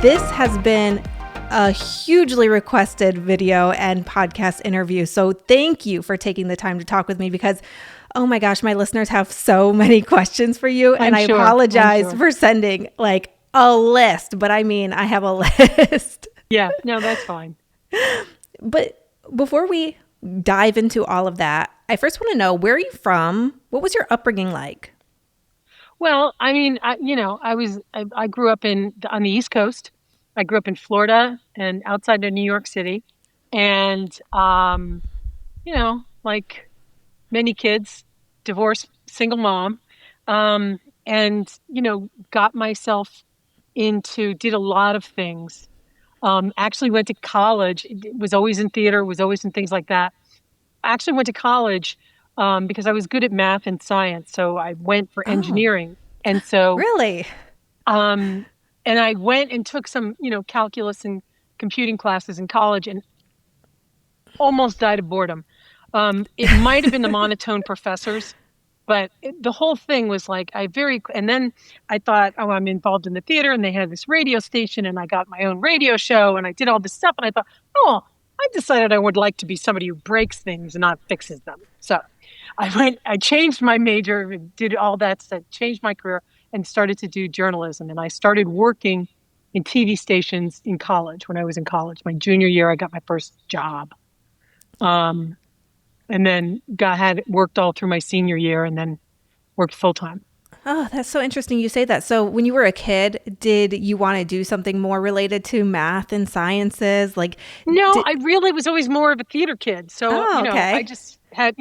This has been a hugely requested video and podcast interview. So thank you for taking the time to talk with me because, oh my gosh, my listeners have so many questions for you. And I apologize for sending like a list, but I mean, I have a list. Yeah, no, that's fine. But before we dive into all of that, I first want to know, where are you from? What was your upbringing like? Well, I mean, I grew up on the East Coast. I grew up in Florida and outside of New York City. And, like many kids, divorced, single mom, and, got myself did a lot of things. Actually went to college, was always in theater, was always in things like that. I actually went to college because I was good at math and science. So I went for engineering. And so really, and I went and took some, calculus and computing classes in college and almost died of boredom. It might have been the monotone professors, but the whole thing was like, and then I thought, oh, I'm involved in the theater and they had this radio station and I got my own radio show and I did all this stuff. And I thought, oh, I decided I would like to be somebody who breaks things and not fixes them. So I changed my major, did all that stuff, changed my career and started to do journalism. And I started working in TV stations in college. When I was in college, my junior year, I got my first job. And then had worked all through my senior year and then worked full time. Oh, that's so interesting you say that. So when you were a kid, did you want to do something more related to math and sciences? No, I really was always more of a theater kid. So, okay. I just had,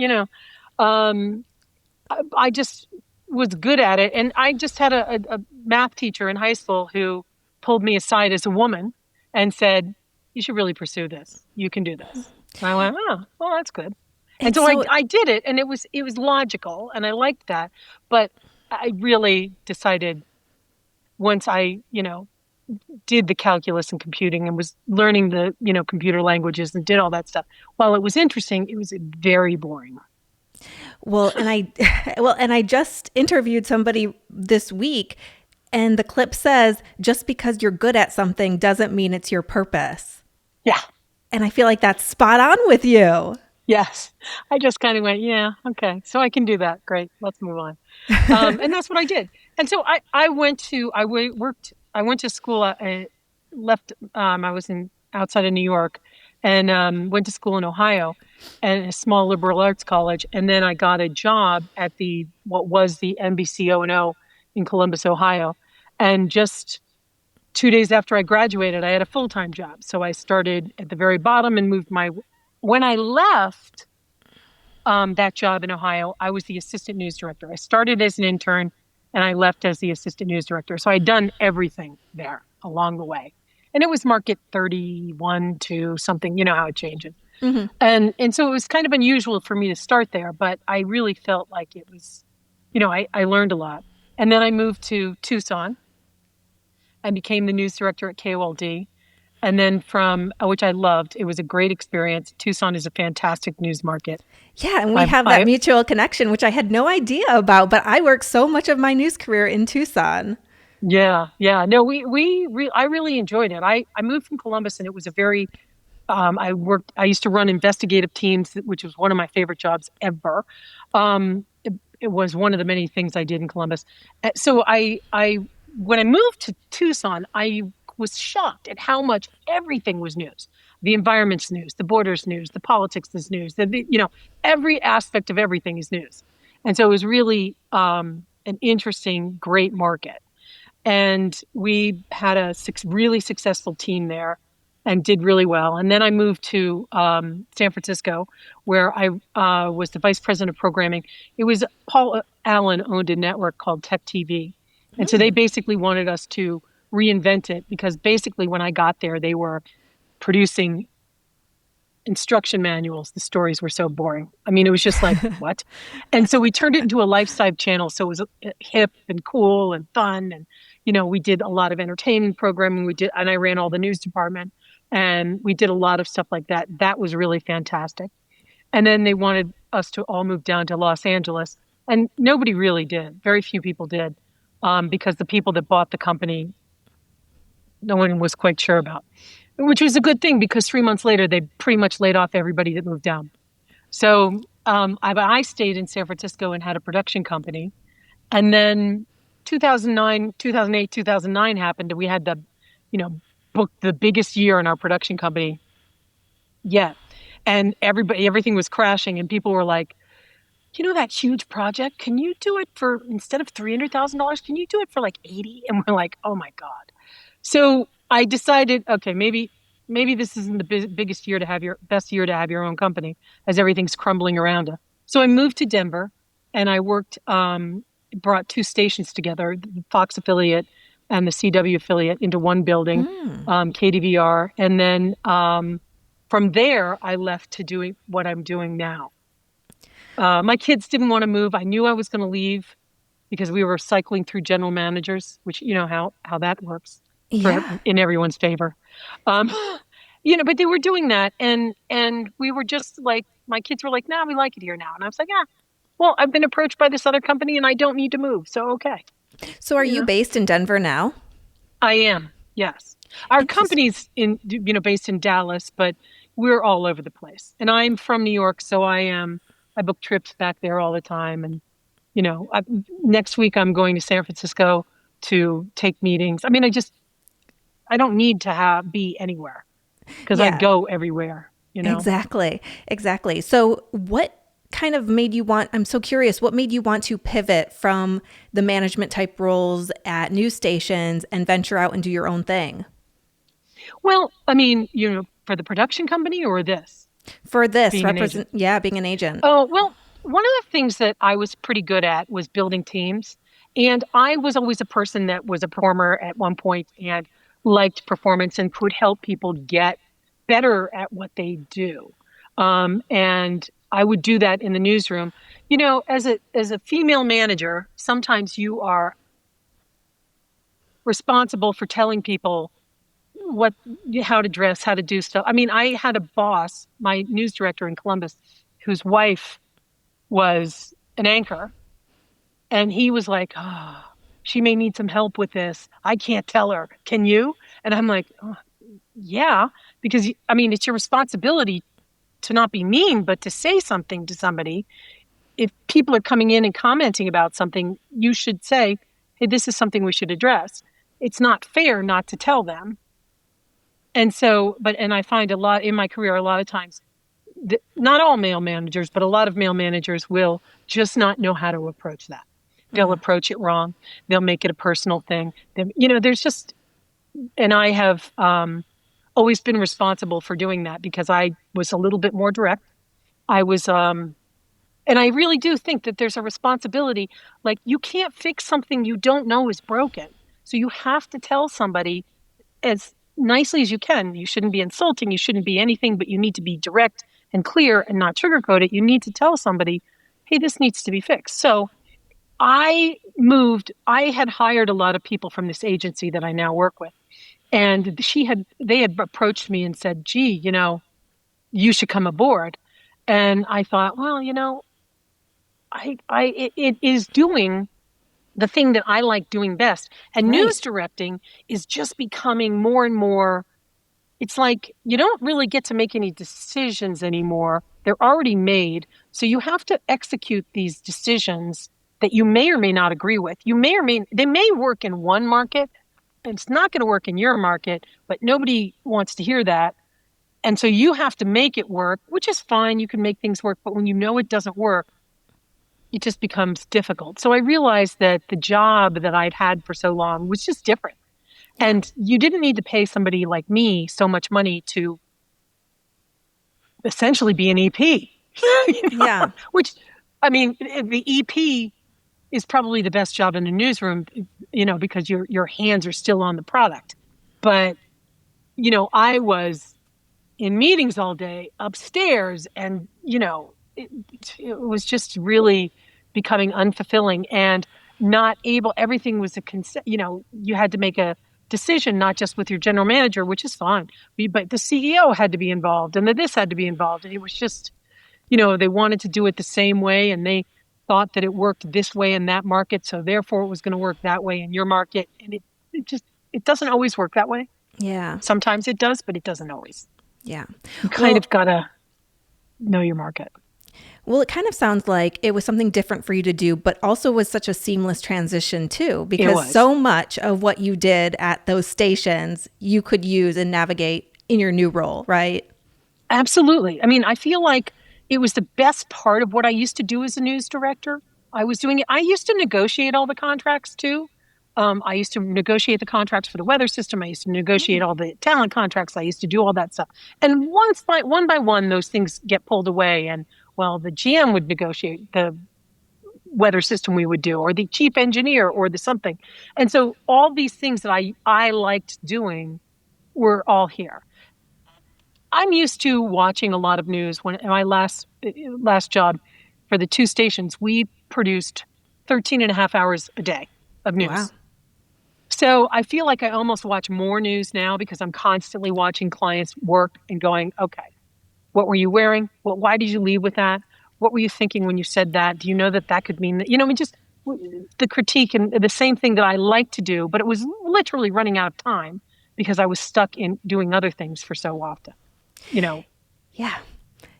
I just was good at it. And I just had a math teacher in high school who pulled me aside as a woman and said, you should really pursue this. You can do this. And I went, oh, well, that's good. And so I did it, and it was logical, and I liked that. But I really decided once I, did the calculus and computing and was learning the, computer languages and did all that stuff. While it was interesting, it was very boring. Well, and I just interviewed somebody this week, and the clip says, just because you're good at something doesn't mean it's your purpose. Yeah. And I feel like that's spot on with you. Yes. I just kind of went, yeah, okay. So I can do that. Great. Let's move on. And that's what I did. And so I went to school. I left, I was outside of New York and went to school in Ohio at a small liberal arts college. And then I got a job at what was the NBC O&O in Columbus, Ohio. And just 2 days after I graduated, I had a full-time job. So I started at the very bottom and when I left that job in Ohio, I was the assistant news director. I started as an intern and I left as the assistant news director. So I'd done everything there along the way. And it was market 31 to something, you know how it changes. Mm-hmm. And so it was kind of unusual for me to start there, but I really felt like it was, I learned a lot. And then I moved to Tucson and became the news director at KOLD. And then which I loved, it was a great experience. Tucson is a fantastic news market. Yeah, and we have that mutual connection, which I had no idea about, but I worked so much of my news career in Tucson. Yeah. No, I really enjoyed it. I moved from Columbus and it was a very, I used to run investigative teams, which was one of my favorite jobs ever. It was one of the many things I did in Columbus. So when I moved to Tucson, I was shocked at how much everything was news. The environment's news, the borders news, the politics is news, every aspect of everything is news. And so it was really an interesting, great market. And we had a really successful team there and did really well. And then I moved to San Francisco, where I was the vice president of programming. It was Paul Allen owned a network called Tech TV. And so they basically wanted us to reinvent it because basically when I got there, they were producing instruction manuals. The stories were so boring. I mean, it was just like, what? And so we turned it into a lifestyle channel. So it was hip and cool and fun. And, we did a lot of entertainment programming. And I ran all the news department and we did a lot of stuff like that. That was really fantastic. And then they wanted us to all move down to Los Angeles and nobody really did. Very few people did because the people that bought the company no one was quite sure about, which was a good thing because 3 months later, they pretty much laid off everybody that moved down. So I stayed in San Francisco and had a production company. And then 2009, 2008, 2009 happened, and we had booked the biggest year in our production company yet. And everything was crashing, and people were like, that huge project, can you do it for, instead of $300,000, can you do it for like 80? And we're like, oh my God. So I decided, okay, maybe this isn't the biggest year to have best year to have your own company as everything's crumbling around us. So I moved to Denver and I worked, brought two stations together, the Fox affiliate and the CW affiliate into one building, KDVR. And then from there, I left to doing what I'm doing now. My kids didn't want to move. I knew I was going to leave because we were cycling through general managers, which you know how that works in everyone's favor. But they were doing that, and we were just like, my kids were like, "Nah, we like it here now," and I was like, "Yeah, well, I've been approached by this other company, and I don't need to move, so okay." So, are you based in Denver now? I am. Yes, our company's based in Dallas, but we're all over the place, and I'm from New York, so I book trips back there all the time. And, next week I'm going to San Francisco to take meetings. I mean, I don't need to be anywhere because I go everywhere, Exactly. So what kind of made you I'm so curious, what made you want to pivot from the management type roles at news stations and venture out and do your own thing? Well, I mean, for the production company or this? For this, being an agent. Oh, well, one of the things that I was pretty good at was building teams. And I was always a person that was a performer at one point and liked performance and could help people get better at what they do. And I would do that in the newsroom. As a female manager, sometimes you are responsible for telling people how to dress, how to do stuff. I mean, I had a boss, my news director in Columbus, whose wife was an anchor. And he was like, "Oh, she may need some help with this. I can't tell her. Can you?" And I'm like, "Oh, yeah," because it's your responsibility to not be mean, but to say something to somebody. If people are coming in and commenting about something, you should say, "Hey, this is something we should address." It's not fair not to tell them. And so, and I find a lot in my career, a lot of times, not all male managers, but a lot of male managers will just not know how to approach that. They'll approach it wrong. They'll make it a personal thing. There's just, and I have always been responsible for doing that because I was a little bit more direct. I was, and I really do think that there's a responsibility. Like, you can't fix something you don't know is broken. So you have to tell somebody as nicely as you can. You shouldn't be insulting. You shouldn't be anything, but you need to be direct and clear and not sugarcoat it. You need to tell somebody, "Hey, this needs to be fixed." So I had hired a lot of people from this agency that I now work with. And they had approached me and said, "Gee, you should come aboard." And I thought, well, it is doing the thing that I like doing best. And news directing is just becoming more and more, it's like you don't really get to make any decisions anymore. They're already made. So you have to execute these decisions that you may or may not agree with. They may work in one market, and it's not going to work in your market, but nobody wants to hear that. And so you have to make it work, which is fine. You can make things work. But when you know it doesn't work, it just becomes difficult. So I realized that the job that I'd had for so long was just different. And you didn't need to pay somebody like me so much money to essentially be an EP. Yeah. Which, the EP is probably the best job in the newsroom, because your hands are still on the product. But, I was in meetings all day upstairs and, it was just really becoming unfulfilling and not able. Everything was you had to make a decision, not just with your general manager, which is fine, but the CEO had to be involved and this had to be involved. And it was just, they wanted to do it the same way and they thought that it worked this way in that market. So therefore it was going to work that way in your market. And it just, it doesn't always work that way. Yeah. Sometimes it does, but it doesn't always. Yeah. You kind of got to know your market. Well, it kind of sounds like it was something different for you to do, but also was such a seamless transition too, because so much of what you did at those stations you could use and navigate in your new role, right? Absolutely. I mean, I feel like it was the best part of what I used to do as a news director. I was doing it. I used to negotiate all the contracts too. I used to negotiate the contracts for the weather system. I used to negotiate all the talent contracts. I used to do all that stuff. And one by one, those things get pulled away. And well, the GM would negotiate the weather system we would do, or the chief engineer, or the something. And so all these things that I liked doing were all here. I'm used to watching a lot of news. When in my last job for the 2 stations, we produced 13 and a half hours a day of news. Wow. So I feel like I almost watch more news now because I'm constantly watching clients work and going, okay, what were you wearing? Why did you leave with that? What were you thinking when you said that? Do you know that could mean that? I mean, just the critique and the same thing that I like to do, but it was literally running out of time because I was stuck in doing other things for so often. Yeah.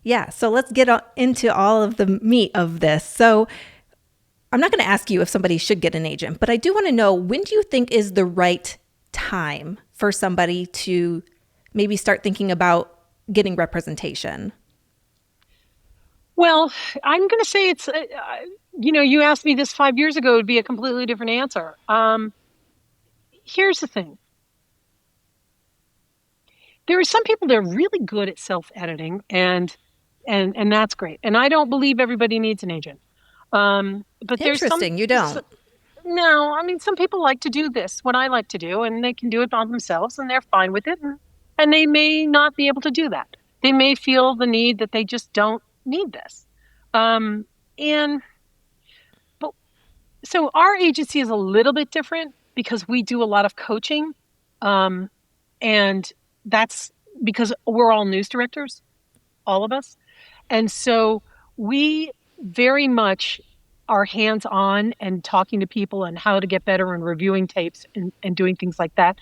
Yeah. So let's get into all of the meat of this. So I'm not going to ask you if somebody should get an agent, but I do want to know, when do you think is the right time for somebody to maybe start thinking about getting representation? Well, I'm going to say it's, you asked me this 5 years ago, it would be a completely different answer. Here's the thing. There are some people that are really good at self-editing, and that's great. And I don't believe everybody needs an agent. But there's Interesting. You don't. No, I mean, some people like to do this, what I like to do, and they can do it on themselves, and they're fine with it. And they may not be able to do that. They may feel the need that they just don't need this. So our agency is a little bit different because we do a lot of coaching. And that's because we're all news directors, all of us. And so we very much are hands-on and talking to people and how to get better and reviewing tapes and doing things like that.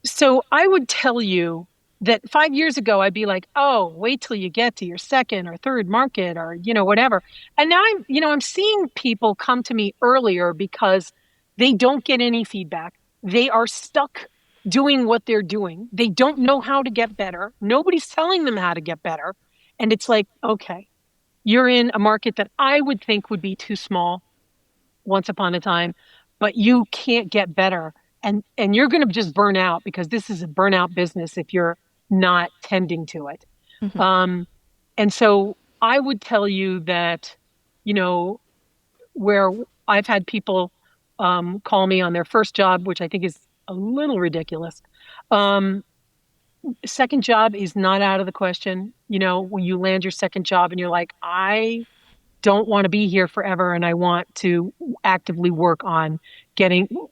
So I would tell you that 5 years ago, I'd be like, oh, wait till you get to your second or third market or, whatever. And now I'm seeing people come to me earlier because they don't get any feedback. They are stuck doing what they're doing. They don't know how to get better. Nobody's telling them how to get better. And it's like, okay, you're in a market that I would think would be too small once upon a time, but you can't get better. And you're going to just burn out because this is a burnout business if you're not tending to it. Mm-hmm. And so I would tell you that, where I've had people call me on their first job, which I think is a little ridiculous. Second job is not out of the question. When you land your second job and you're like, I don't want to be here forever and I want to actively work on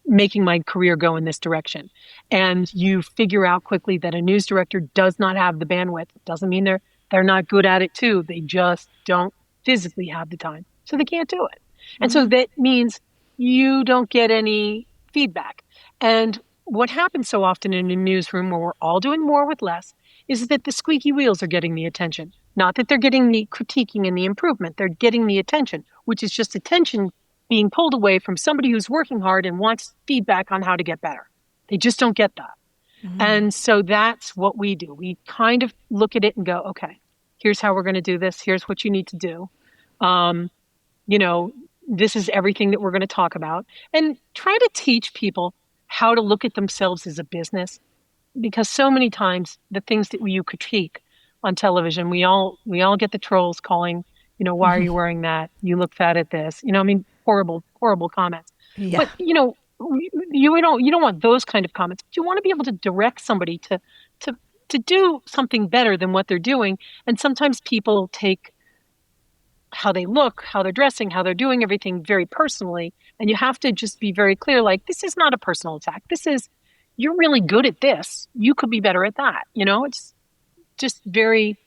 making my career go in this direction. And you figure out quickly that a news director does not have the bandwidth. It doesn't mean they're not good at it too. They just don't physically have the time. So they can't do it. And so that means you don't get any feedback. And what happens so often in a newsroom where we're all doing more with less is that the squeaky wheels are getting the attention. Not that they're getting the critiquing and the improvement. They're getting the attention, which is just attention being pulled away from somebody who's working hard and wants feedback on how to get better. They just don't get that. Mm-hmm. And so that's what we do. We kind of look at it and go, okay, here's how we're going to do this. Here's what you need to do. This is everything that we're going to talk about, and try to teach people how to look at themselves as a business, because so many times the things that you critique on television, we all get the trolls calling, why are you wearing that? You look fat at this, horrible, horrible comments. Yeah. But, you don't want those kind of comments, but you want to be able to direct somebody to do something better than what they're doing. And sometimes people take how they look, how they're dressing, how they're doing everything very personally. And you have to just be very clear, like, this is not a personal attack. This is, you're really good at this. You could be better at that. It's just very,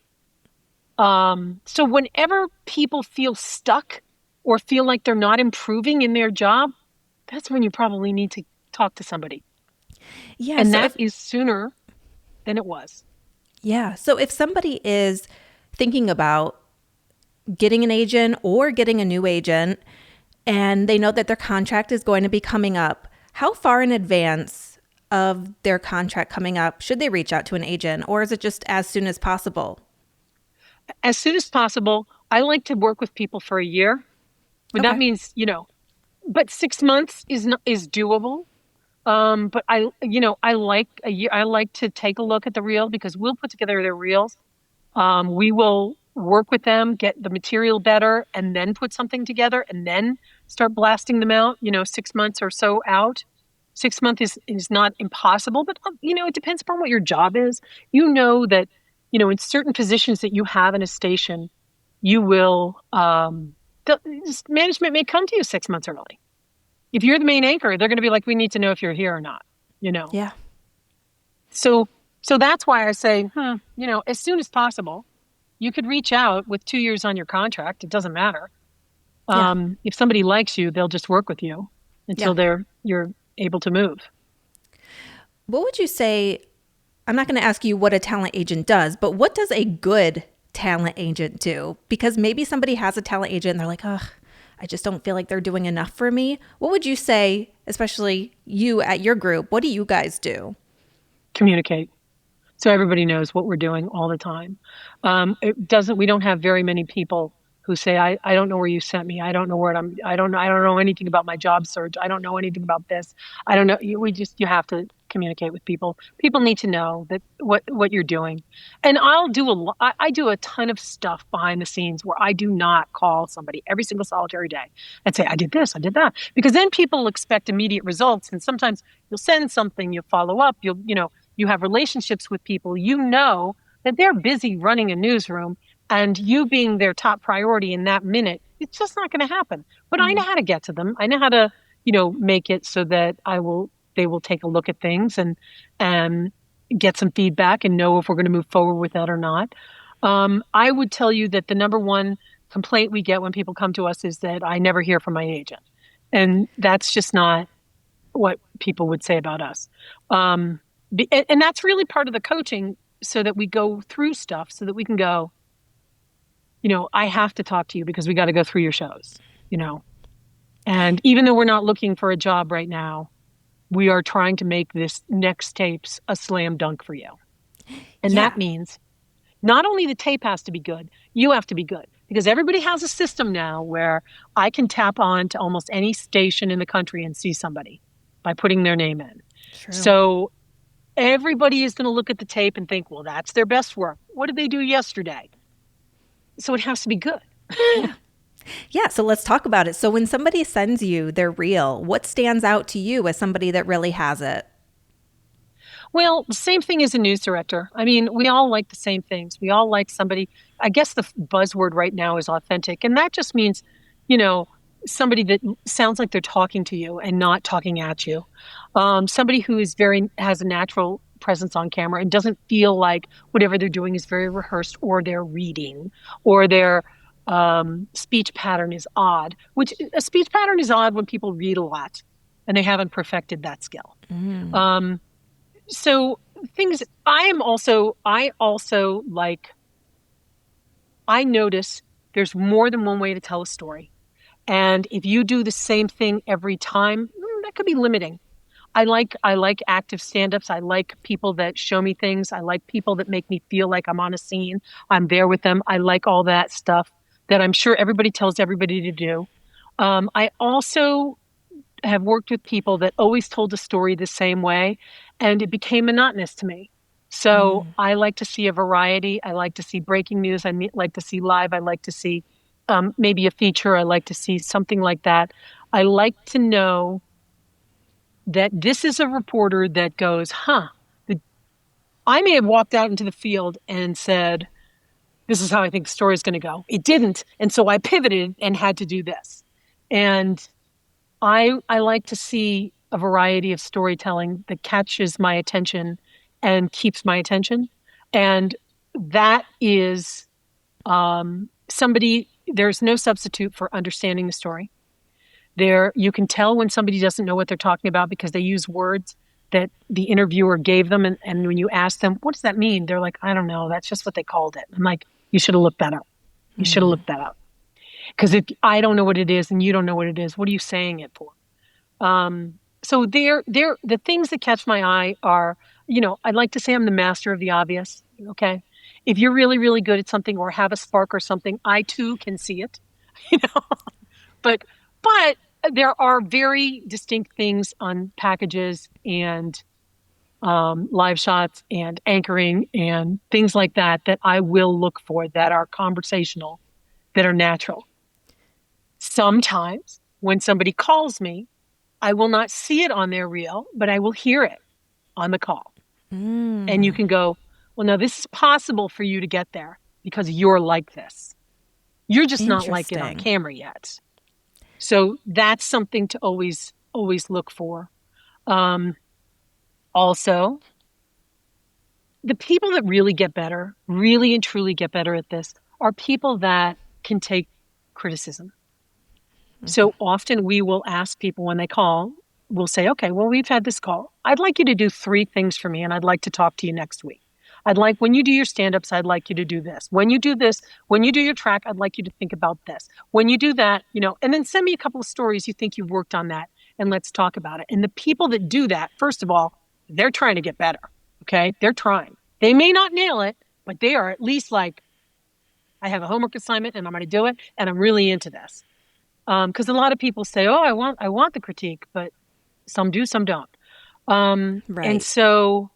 so whenever people feel stuck or feel like they're not improving in their job, that's when you probably need to talk to somebody. Yeah. And that is sooner than it was. Yeah. So if somebody is thinking about getting an agent or getting a new agent and they know that their contract is going to be coming up, how far in advance of their contract coming up should they reach out to an agent, or is it just as soon as possible? As soon as possible. I like to work with people for a year. But that Okay. means, but 6 months is doable. But I like a year. I like to take a look at the reel because we'll put together their reels. We will work with them, get the material better, and then put something together and then start blasting them out, 6 months or so out. 6 months is not impossible, but it depends upon what your job is. You know that, in certain positions that you have in a station, you will, management may come to you 6 months early. If you're the main anchor, they're going to be like, we need to know if you're here or not, Yeah. So, so that's why I say, as soon as possible. You could reach out with 2 years on your contract. It doesn't matter. Yeah. If somebody likes you, they'll just work with you Yeah. until you're able to move. What would you say? I'm not going to ask you what a talent agent does, but what does a good talent agent do? Because maybe somebody has a talent agent and they're like, oh, I just don't feel like they're doing enough for me. What would you say, especially you at your group? What do you guys do? Communicate. So everybody knows what we're doing all the time. We don't have very many people who say, I don't know where you sent me. I don't know I don't know anything about my job search. I don't know anything about this. I don't know. You have to communicate with people. People need to know that what you're doing. And I do a ton of stuff behind the scenes where I do not call somebody every single solitary day and say, I did this, I did that. Because then people expect immediate results. And sometimes you'll send something, you'll follow up, you have relationships with people, that they're busy running a newsroom, and you being their top priority in that minute, it's just not going to happen. But I know how to get to them. I know how to, make it so that they will take a look at things and get some feedback and know if we're going to move forward with that or not. I would tell you that the number one complaint we get when people come to us is that I never hear from my agent. And that's just not what people would say about us. And that's really part of the coaching, so that we go through stuff so that we can go, I have to talk to you because we got to go through your shows, and even though we're not looking for a job right now, we are trying to make this next tapes a slam dunk for you. And Yeah. that means not only the tape has to be good, you have to be good, because everybody has a system now where I can tap on to almost any station in the country and see somebody by putting their name in. True. So everybody is going to look at the tape and think, well, that's their best work. What did they do yesterday? So it has to be good. Yeah. Yeah. So let's talk about it. So when somebody sends you their reel, what stands out to you as somebody that really has it? Well, the same thing as a news director. I mean, we all like the same things. We all like somebody. I guess the buzzword right now is authentic. And that just means, somebody that sounds like they're talking to you and not talking at you. Somebody who has a natural presence on camera and doesn't feel like whatever they're doing is very rehearsed, or they're reading, or their speech pattern is odd, which a speech pattern is odd when people read a lot and they haven't perfected that skill. So things I also like, I notice there's more than one way to tell a story. And if you do the same thing every time, that could be limiting. I like active stand-ups. I like people that show me things. I like people that make me feel like I'm on a scene. I'm there with them. I like all that stuff that I'm sure everybody tells everybody to do. I also have worked with people that always told a story the same way, and it became monotonous to me. So I like to see a variety. I like to see breaking news. Like to see live. I like to see maybe a feature. I like to see something like that. I like to know that this is a reporter that goes, I may have walked out into the field and said, this is how I think the story is going to go. It didn't. And so I pivoted and had to do this. And I like to see a variety of storytelling that catches my attention and keeps my attention. And that is there's no substitute for understanding the story. You can tell when somebody doesn't know what they're talking about because they use words that the interviewer gave them. And when you ask them, what does that mean? They're like, I don't know. That's just what they called it. I'm like, you should have looked that up. You should have looked that up. Because if I don't know what it is and you don't know what it is, what are you saying it for? So the things that catch my eye are, I'd like to say I'm the master of the obvious. Okay. If you're really, really good at something or have a spark or something, I too can see it, you know, but there are very distinct things on packages and live shots and anchoring and things like that I will look for that are conversational, that are natural. Sometimes when somebody calls me, I will not see it on their reel, but I will hear it on the call. And you can go, well, now this is possible for you to get there because you're like this. You're just not like it on camera yet. So that's something to always look for. Also, the people that really get better, really and truly get better at this, are people that can take criticism. So often we will ask people when they call, we'll say, okay, well, we've had this call. I'd like you to do 3 things for me, and I'd like to talk to you next week. When you do your stand-ups, I'd like you to do this. When you do this, when you do your track, I'd like you to think about this. When you do that, and then send me a couple of stories you think you've worked on that, and let's talk about it. And the people that do that, first of all, they're trying to get better, okay? They're trying. They may not nail it, but they are at least like, I have a homework assignment, and I'm going to do it, and I'm really into this. Because a lot of people say, "Oh, I want the critique," but some do, some don't. Right. And so,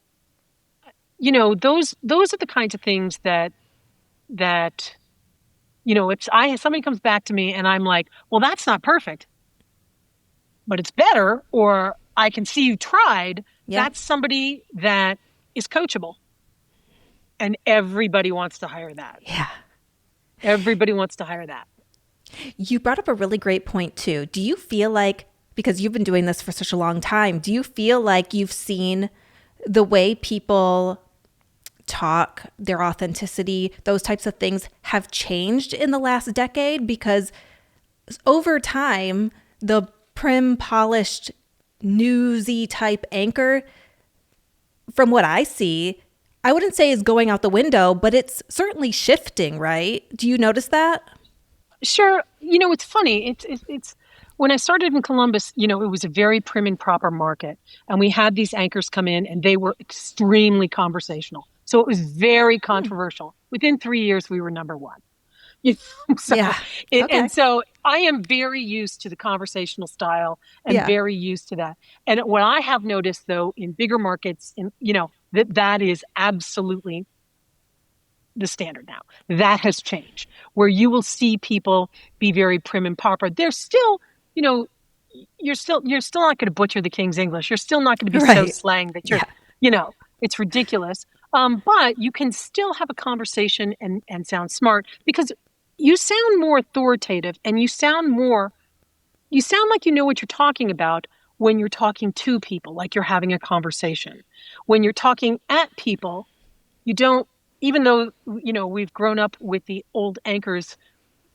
those are the kinds of things that if somebody comes back to me and I'm like, "Well, that's not perfect, but it's better," or "I can see you tried," that's somebody that is coachable, and everybody wants to hire that. Yeah, everybody wants to hire that. You brought up a really great point too. Do you feel like, because you've been doing this for such a long time, do you feel like you've seen the way people talk, their authenticity, those types of things have changed in the last decade? Because over time, the prim, polished, newsy type anchor, from what I see, I wouldn't say is going out the window, but it's certainly shifting, right? Do you notice that? Sure. It's funny. It's when I started in Columbus, it was a very prim and proper market. And we had these anchors come in and they were extremely conversational. So it was very controversial. Within 3 years, we were number 1. And so I am very used to the conversational style and very used to that. And what I have noticed, though, in bigger markets, that is absolutely the standard now. That has changed, where you will see people be very prim and proper. They're still, you're still not going to butcher the King's English. You're still not going to be so slang that it's ridiculous. But you can still have a conversation and sound smart because you sound more authoritative and you sound like you know what you're talking about when you're talking to people, like you're having a conversation. When you're talking at people, you don't, even though, we've grown up with the old anchors,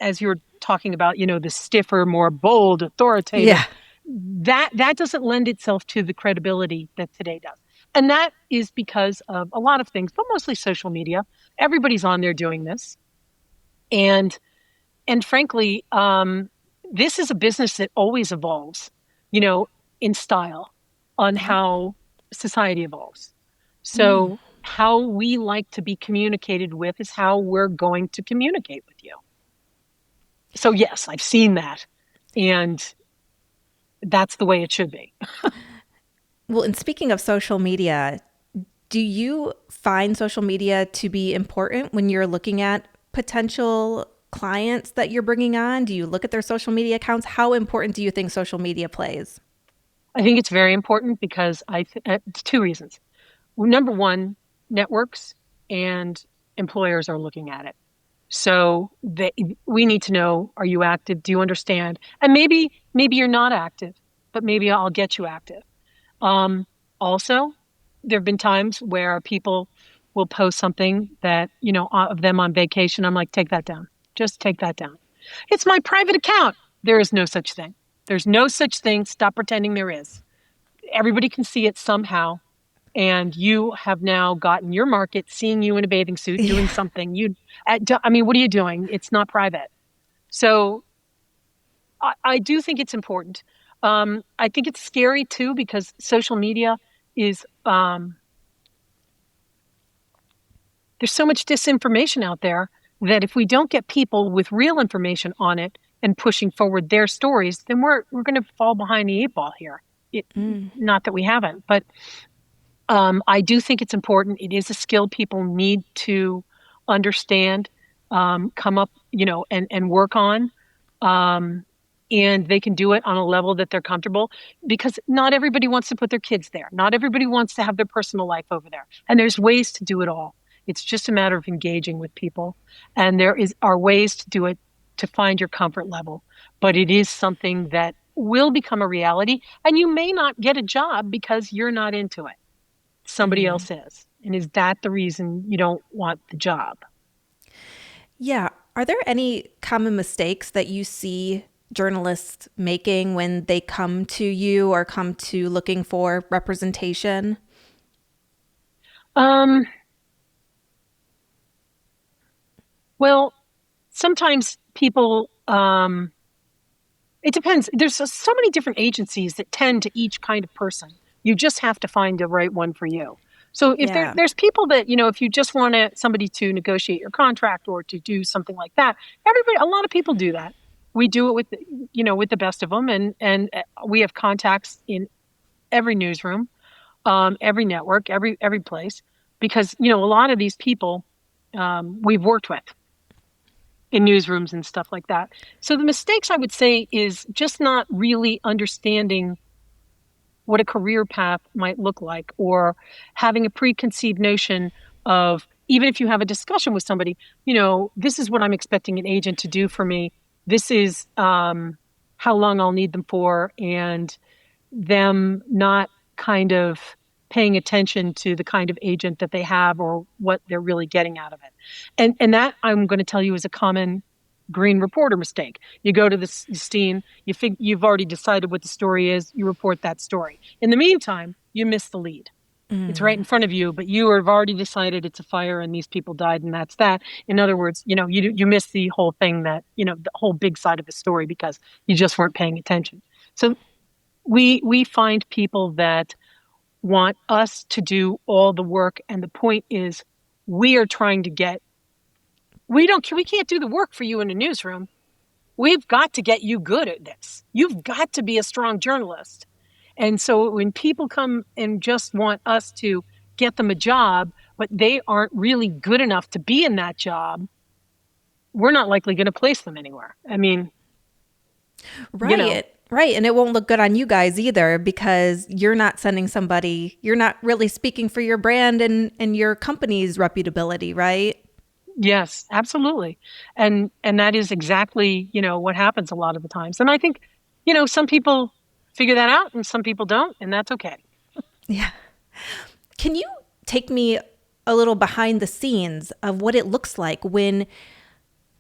as you're talking about, the stiffer, more bold, authoritative, that doesn't lend itself to the credibility that today does. And that is because of a lot of things, but mostly social media. Everybody's on there doing this. And frankly, this is a business that always evolves, in style on how society evolves. So how we like to be communicated with is how we're going to communicate with you. So yes, I've seen that. And that's the way it should be. Well, and speaking of social media, do you find social media to be important when you're looking at potential clients that you're bringing on? Do you look at their social media accounts? How important do you think social media plays? I think it's very important because 2 reasons. Number one, networks and employers are looking at it. So we need to know, are you active? Do you understand? And maybe you're not active, but maybe I'll get you active. Also, there have been times where people will post something that, of them on vacation. I'm like, take that down. Just take that down. It's my private account. There is no such thing. There's no such thing. Stop pretending there is. Everybody can see it somehow. And you have now gotten your market seeing you in a bathing suit doing something. I mean, what are you doing? It's not private. So I do think it's important. I think it's scary too, because social media is, there's so much disinformation out there that if we don't get people with real information on it and pushing forward their stories, then we're going to fall behind the eight ball here. Not that we haven't, but I do think it's important. It is a skill people need to understand, come up, and work on. And they can do it on a level that they're comfortable, because not everybody wants to put their kids there. Not everybody wants to have their personal life over there. And there's ways to do it all. It's just a matter of engaging with people. And are ways to do it to find your comfort level. But it is something that will become a reality. And you may not get a job because you're not into it. Somebody else is. And is that the reason you don't want the job? Yeah. Are there any common mistakes that you see journalists making when they come to you or come to looking for representation? Well, sometimes people, it depends. There's so many different agencies that tend to each kind of person. You just have to find the right one for you. So if there's people that, if you just want somebody to negotiate your contract or to do something like that, a lot of people do that. We do it with the best of them. And we have contacts in every newsroom, every network, every place, because, a lot of these people, we've worked with in newsrooms and stuff like that. So the mistakes, I would say, is just not really understanding what a career path might look like, or having a preconceived notion of, even if you have a discussion with somebody, this is what I'm expecting an agent to do for me. This is how long I'll need them for, and them not kind of paying attention to the kind of agent that they have or what they're really getting out of it. And that, I'm going to tell you, is a common green reporter mistake. You go to the scene, you've already decided what the story is, you report that story. In the meantime, you miss the lead. It's right in front of you, but you have already decided it's a fire and these people died and that's that. In other words, you miss the whole thing, that, the whole big side of the story, because you just weren't paying attention. So we find people that want us to do all the work. And the point is, we are trying to get, we can't do the work for you in a newsroom. We've got to get you good at this. You've got to be a strong journalist. And so when people come and just want us to get them a job, but they aren't really good enough to be in that job, we're not likely going to place them anywhere. I mean, right. Right. And it won't look good on you guys either, because you're not sending somebody, you're not really speaking for your brand and your company's reputability, right? Yes, absolutely. And that is exactly, what happens a lot of the times. And I think, some people figure that out and some people don't, and that's okay. Yeah. Can you take me a little behind the scenes of what it looks like when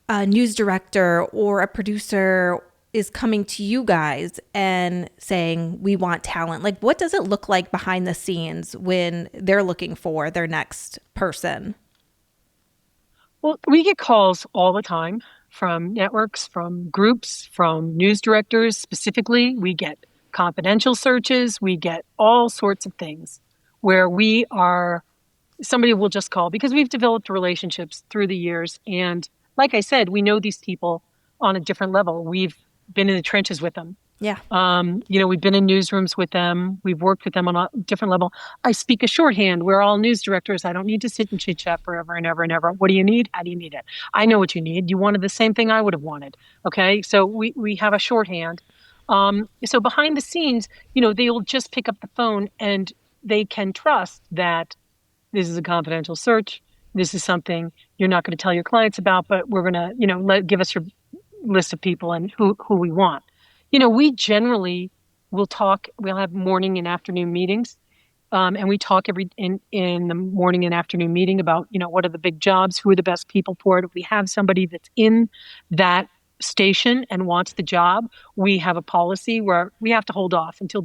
a news director or a producer is coming to you guys and saying, we want talent? Like, what does it look like behind the scenes when they're looking for their next person? Well, we get calls all the time from networks, from groups, from news directors specifically. We get confidential searches. We get all sorts of things where somebody will just call because we've developed relationships through the years. And like I said, we know these people on a different level. We've been in the trenches with them. Yeah. We've been in newsrooms with them. We've worked with them on a different level. I speak a shorthand. We're all news directors. I don't need to sit and chit chat forever and ever and ever. What do you need? How do you need it? I know what you need. You wanted the same thing I would have wanted. Okay. So we have a shorthand. So behind the scenes, they'll just pick up the phone and they can trust that this is a confidential search. This is something you're not going to tell your clients about, but we're going to, give us your list of people and who we want. We generally will talk. We'll have morning and afternoon meetings, and we talk in the morning and afternoon meeting about what are the big jobs, who are the best people for it. If we have somebody that's in that station and wants the job, we have a policy where we have to hold off until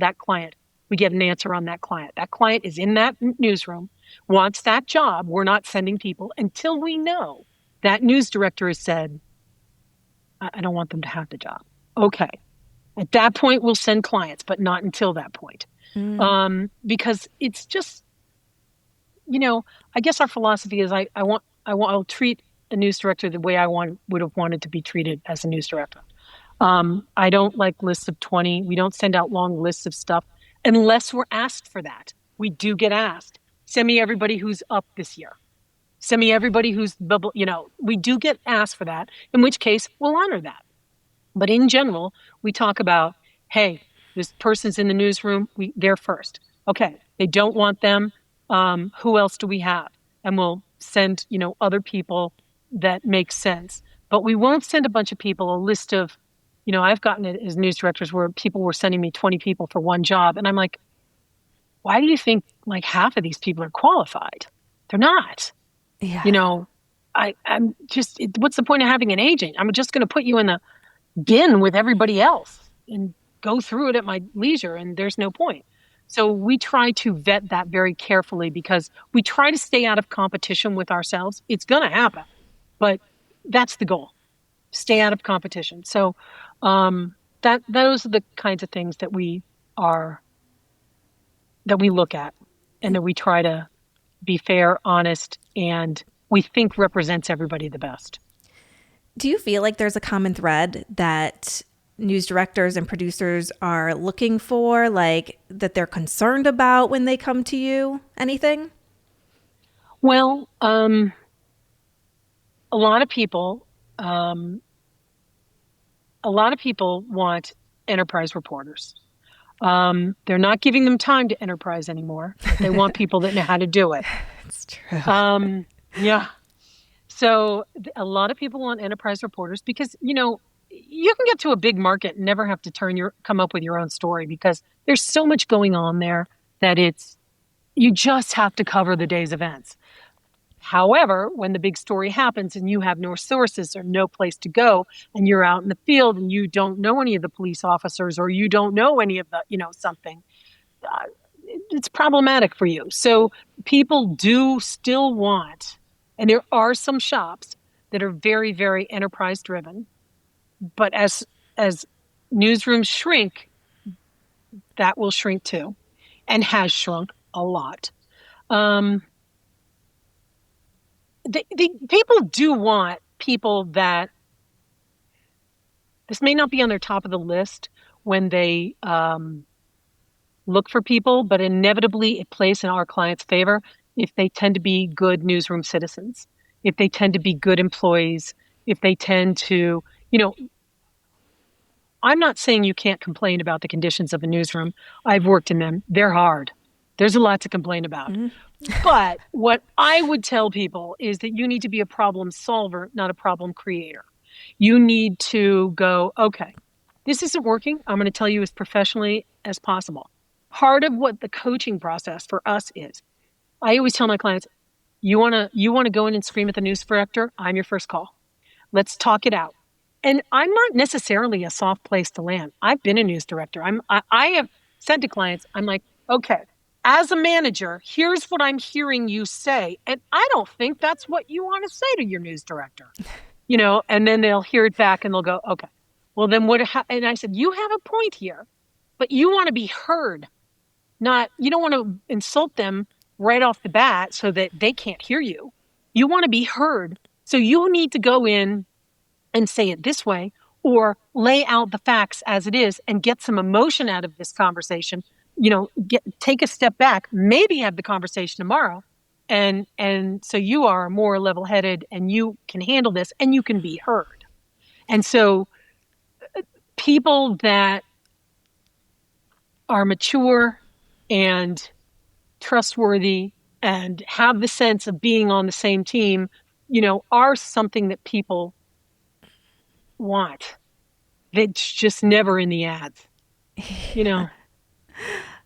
we get an answer on that client. That client is in that newsroom, wants that job. We're not sending people until we know that news director has said, I don't want them to have the job. Okay. At that point, we'll send clients, but not until that point. Because it's just, I guess our philosophy is I'll treat a news director the way would have wanted to be treated as a news director. I don't like lists of 20. We don't send out long lists of stuff unless we're asked for that. We do get asked. Send me everybody who's up this year. Send me everybody who's, we do get asked for that, in which case we'll honor that. But in general, we talk about, hey, this person's in the newsroom. They're first. Okay, they don't want them. Who else do we have? And we'll send, other people that make sense. But we won't send a bunch of people a list of, I've gotten it as news directors where people were sending me 20 people for one job. And I'm like, why do you think like half of these people are qualified? They're not. Yeah. I'm just, what's the point of having an agent? I'm just going to put you in the bin with everybody else and go through it at my leisure, and there's no point. So we try to vet that very carefully because we try to stay out of competition with ourselves. It's going to happen, but that's the goal. Stay out of competition. So those are the kinds of things that we look at and that we try to be fair, honest, and we think represents everybody the best. Do you feel like there's a common thread that news directors and producers are looking for, like that they're concerned about when they come to you? Anything? Well, a lot of people want enterprise reporters. They're not giving them time to enterprise anymore. They want people that know how to do it. That's true. Yeah. So a lot of people want enterprise reporters because, you can get to a big market and never have to come up with your own story because there's so much going on there that you just have to cover the day's events. However, when the big story happens and you have no sources or no place to go and you're out in the field and you don't know any of the police officers or you don't know any of the, something, it's problematic for you. So people do still want, and there are some shops that are very, very enterprise driven, but as newsrooms shrink, that will shrink too, and has shrunk a lot. People do want people that this may not be on their top of the list when they look for people, but inevitably it plays in our clients' favor if they tend to be good newsroom citizens, if they tend to be good employees, if they tend to, I'm not saying you can't complain about the conditions of a newsroom. I've worked in them. They're hard. There's a lot to complain about. Mm-hmm. But what I would tell people is that you need to be a problem solver, not a problem creator. You need to go, okay, this isn't working. I'm going to tell you as professionally as possible. Part of what the coaching process for us is, I always tell my clients, you want to go in and scream at the news director? I'm your first call. Let's talk it out. And I'm not necessarily a soft place to land. I've been a news director. I have said to clients, I'm like, okay, as a manager, here's what I'm hearing you say. And I don't think that's what you want to say to your news director. And then they'll hear it back and they'll go, okay, well then and I said, you have a point here, but you want to be heard. You don't want to insult them right off the bat so that they can't hear you. You want to be heard. So you need to go in and say it this way, or lay out the facts as it is and get some emotion out of this conversation. Take a step back, maybe have the conversation tomorrow. And so you are more level-headed and you can handle this and you can be heard. And so people that are mature and trustworthy and have the sense of being on the same team, are something that people want. It's just never in the ads,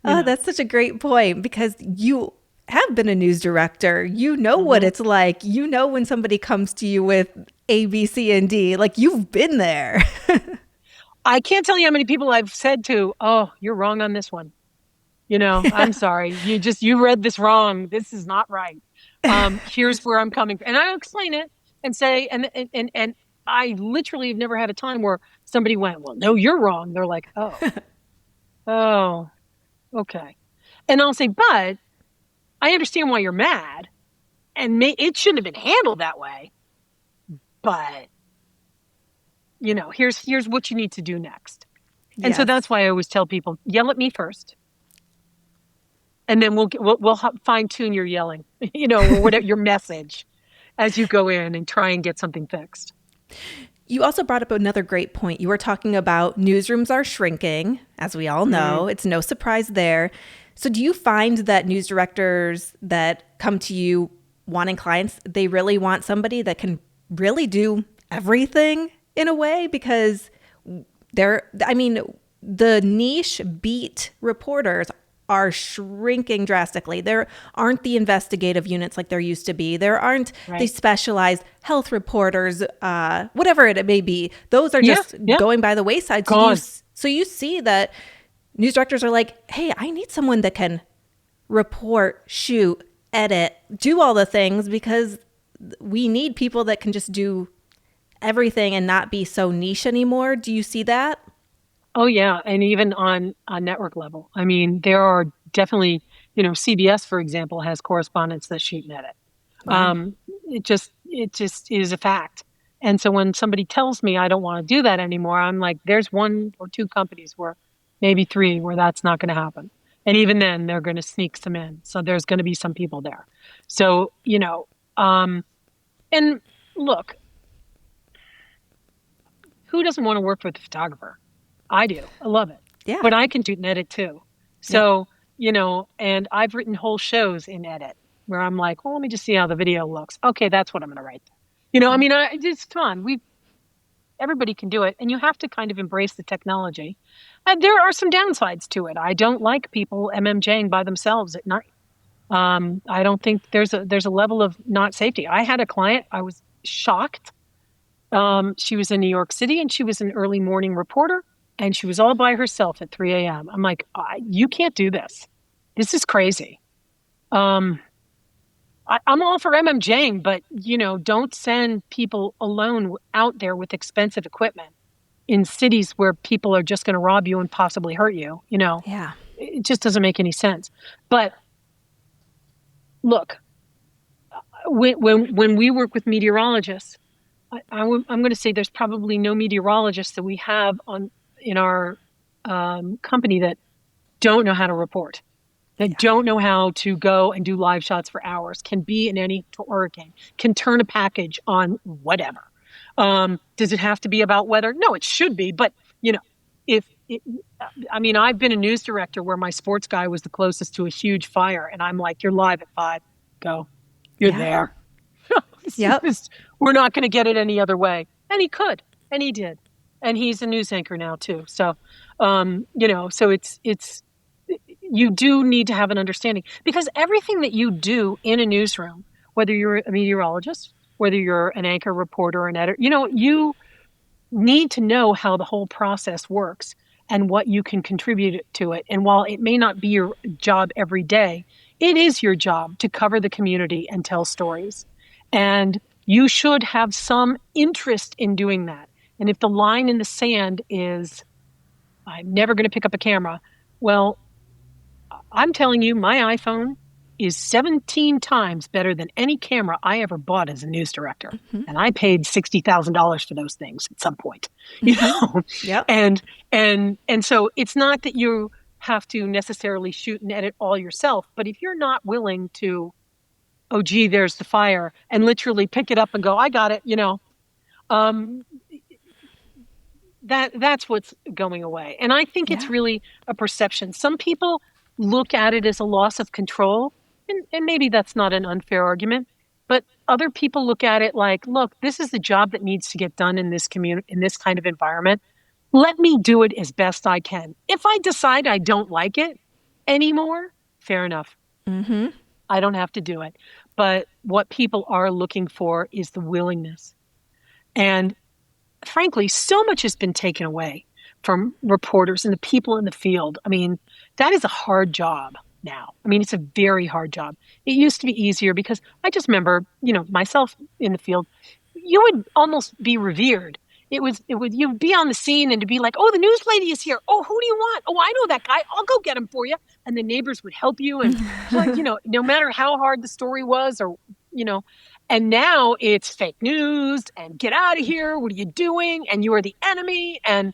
Oh, that's such a great point because have been a news director. You know what it's like. You know when somebody comes to you with A, B, C, and D. Like, you've been there. I can't tell you how many people I've said to, oh, you're wrong on this one. I'm sorry. You read this wrong. This is not right. Here's where I'm coming from. And I'll explain it and say, and I literally have never had a time where somebody went, well, no, you're wrong. They're like, oh, okay. And I'll say, but I understand why you're mad. And it shouldn't have been handled that way. But, here's what you need to do next. And so that's why I always tell people, yell at me first. And then we'll fine tune your yelling, or whatever your message as you go in and try and get something fixed. You also brought up another great point. You were talking about newsrooms are shrinking, as we all know. It's no surprise there. So do you find that news directors that come to you wanting clients, they really want somebody that can really do everything in a way? Because the niche beat reporters are shrinking drastically. There aren't the investigative units like there used to be. There aren't the specialized health reporters, whatever it may be. Those are just going by the wayside. So you see that news directors are like, hey, I need someone that can report, shoot, edit, do all the things, because we need people that can just do everything and not be so niche anymore. Do you see that? Oh, yeah. And even on a network level. I mean, there are definitely, CBS, for example, has correspondents that shoot and edit. Wow. It just is a fact. And so when somebody tells me I don't want to do that anymore, I'm like, there's 1 or 2 companies where maybe 3 where that's not going to happen. And even then they're going to sneak some in. So there's going to be some people there. So, and look, who doesn't want to work with a photographer? I do. I love it. Yeah. But I can do an edit too. So, and I've written whole shows in edit where I'm like, well, let me just see how the video looks. Okay, that's what I'm going to write. It's fun. Everybody can do it. And you have to kind of embrace the technology. And there are some downsides to it. I don't like people MMJing by themselves at night. I don't think there's a level of not safety. I had a client, I was shocked. She was in New York City and she was an early morning reporter. And she was all by herself at 3 a.m. I'm like, you can't do this. This is crazy. I'm all for MMJing, but, don't send people alone out there with expensive equipment in cities where people are just going to rob you and possibly hurt you. Yeah. It just doesn't make any sense. But look, when we work with meteorologists, I'm going to say there's probably no meteorologists that we have in our company that don't know how to report, that don't know how to go and do live shots for hours, can be in any hurricane, can turn a package on whatever. Does it have to be about weather? No, it should be. But, I've been a news director where my sports guy was the closest to a huge fire. And I'm like, you're live at 5. Go. You're there. We're not going to get it any other way. And he could. And he did. And he's a news anchor now too. So, so it's you do need to have an understanding, because everything that you do in a newsroom, whether you're a meteorologist, whether you're an anchor, reporter, or an editor, you need to know how the whole process works and what you can contribute to it. And while it may not be your job every day, it is your job to cover the community and tell stories. And you should have some interest in doing that. And if the line in the sand is, I'm never going to pick up a camera, well, I'm telling you, my iPhone is 17 times better than any camera I ever bought as a news director. Mm-hmm. And I paid $60,000 for those things at some point, Yep. And so it's not that you have to necessarily shoot and edit all yourself, but if you're not willing to, oh, gee, there's the fire, and literally pick it up and go, I got it, that's what's going away. And I think it's really a perception. Some people look at it as a loss of control, and maybe that's not an unfair argument, but other people look at it like, look, this is the job that needs to get done in this community, in this kind of environment. Let me do it as best I can. If I decide I don't like it anymore, fair enough. Mm-hmm. I don't have to do it. But what people are looking for is the willingness. And frankly, so much has been taken away from reporters and the people in the field. I mean, that is a hard job now. I mean, it's a very hard job. It used to be easier because I just remember, myself in the field, you would almost be revered. You'd be on the scene and to be like, oh, the news lady is here. Oh, who do you want? Oh, I know that guy. I'll go get him for you. And the neighbors would help you. And, no matter how hard the story was and now it's fake news and get out of here. What are you doing? And you are the enemy. And,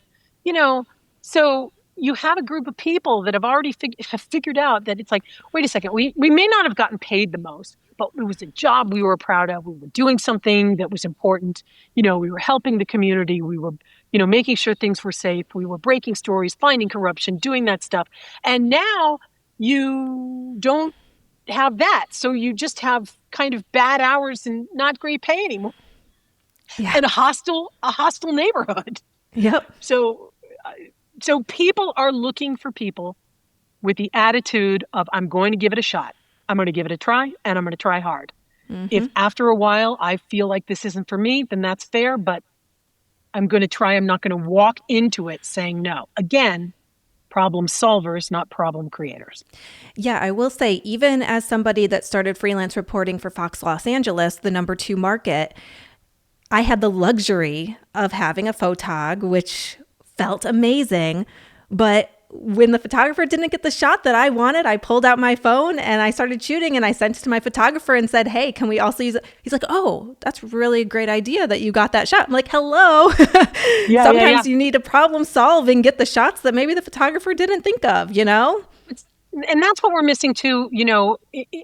so you have a group of people that have already have figured out that it's like, wait a second, we may not have gotten paid the most, but it was a job we were proud of. We were doing something that was important. We were helping the community. We were, making sure things were safe. We were breaking stories, finding corruption, doing that stuff. And now you don't have that. So you just have kind of bad hours and not great pay anymore. Yeah. And a hostile neighborhood. Yep. So people are looking for people with the attitude of, I'm going to give it a shot. I'm going to give it a try, and I'm going to try hard. Mm-hmm. If after a while I feel like this isn't for me, then that's fair, but I'm going to try. I'm not going to walk into it saying no. Again, problem solvers, not problem creators. Yeah, I will say, even as somebody that started freelance reporting for Fox Los Angeles, the #2 market, I had the luxury of having a photog, which felt amazing. But when the photographer didn't get the shot that I wanted, I pulled out my phone and I started shooting, and I sent it to my photographer and said, hey, can we also use it? He's like, oh, that's really a great idea that you got that shot. I'm like, hello. Sometimes you need to problem solve and get the shots that maybe the photographer didn't think of, And that's what we're missing too,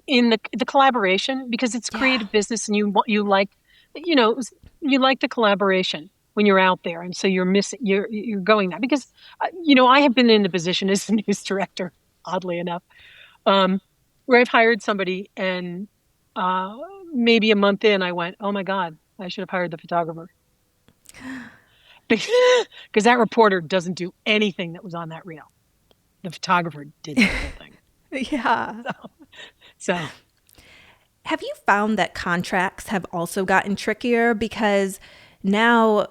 in the collaboration, because it's creative business, and you like, you like the collaboration when you're out there. And so you're going that because, I have been in the position as a news director, oddly enough, where I've hired somebody and maybe a month in, I went, oh my God, I should have hired the photographer. Because that reporter doesn't do anything that was on that reel. The photographer did the whole thing. Yeah. So. Have you found that contracts have also gotten trickier? Because now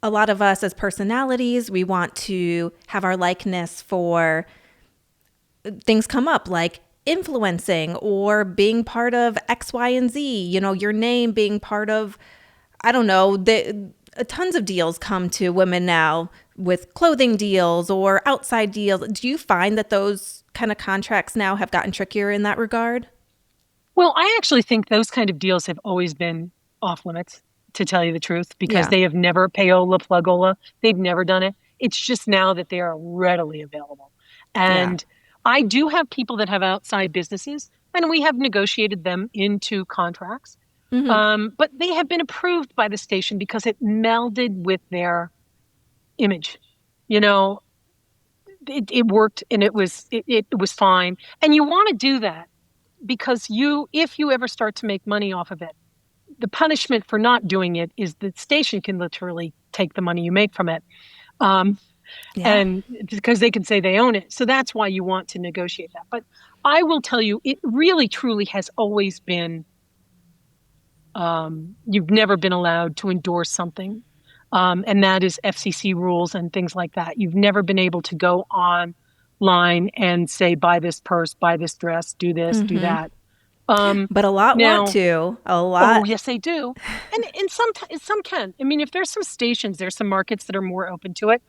a lot of us as personalities, we want to have our likeness for things come up like influencing or being part of X, Y, and Z, your name being part of, I don't know, tons of deals come to women now with clothing deals or outside deals. Do you find that those kind of contracts now have gotten trickier in that regard? Well, I actually think those kind of deals have always been off limits, to tell you the truth, because they have never payola, plugola. They've never done it. It's just now that they are readily available. And I do have people that have outside businesses, and we have negotiated them into contracts. Mm-hmm. But they have been approved by the station because it melded with their image. It worked, and it was fine. And you want to do that because if you ever start to make money off of it, the punishment for not doing it is the station can literally take the money you make from it. And because they can say they own it. So that's why you want to negotiate that. But I will tell you, it really, truly has always been, you've never been allowed to endorse something. And that is FCC rules and things like that. You've never been able to go online and say, buy this purse, buy this dress, do this, do that. But a lot want to. A lot. Oh, yes, they do. And some can. I mean, if there's some stations, there's some markets that are more open to it.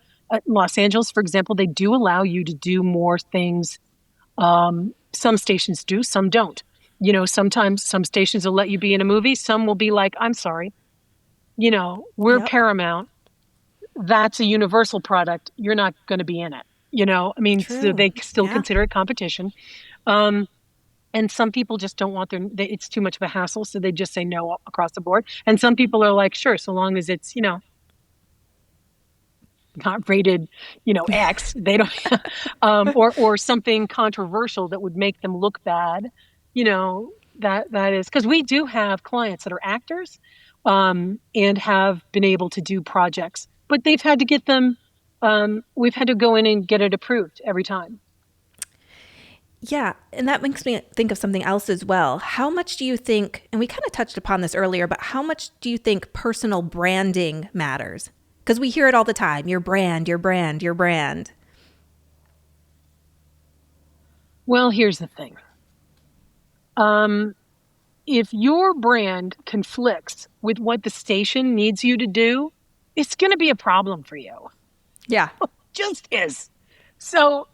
Los Angeles, for example, they do allow you to do more things. Some stations do, some don't. Sometimes some stations will let you be in a movie. Some will be like, I'm sorry. We're Paramount. That's a Universal product. You're not going to be in it. I mean, so they still consider it competition. And some people just don't want it's too much of a hassle. So they just say no across the board. And some people are like, sure, so long as it's, not rated, X, they don't, or something controversial that would make them look bad, that is, because we do have clients that are actors, and have been able to do projects, but they've had to get them, we've had to go in and get it approved every time. Yeah, and that makes me think of something else as well. How much do you think, and we kind of touched upon this earlier, but how much do you think personal branding matters? Because we hear it all the time, your brand, your brand, your brand. Well, here's the thing. If your brand conflicts with what the station needs you to do, it's going to be a problem for you. Yeah. Just is. So,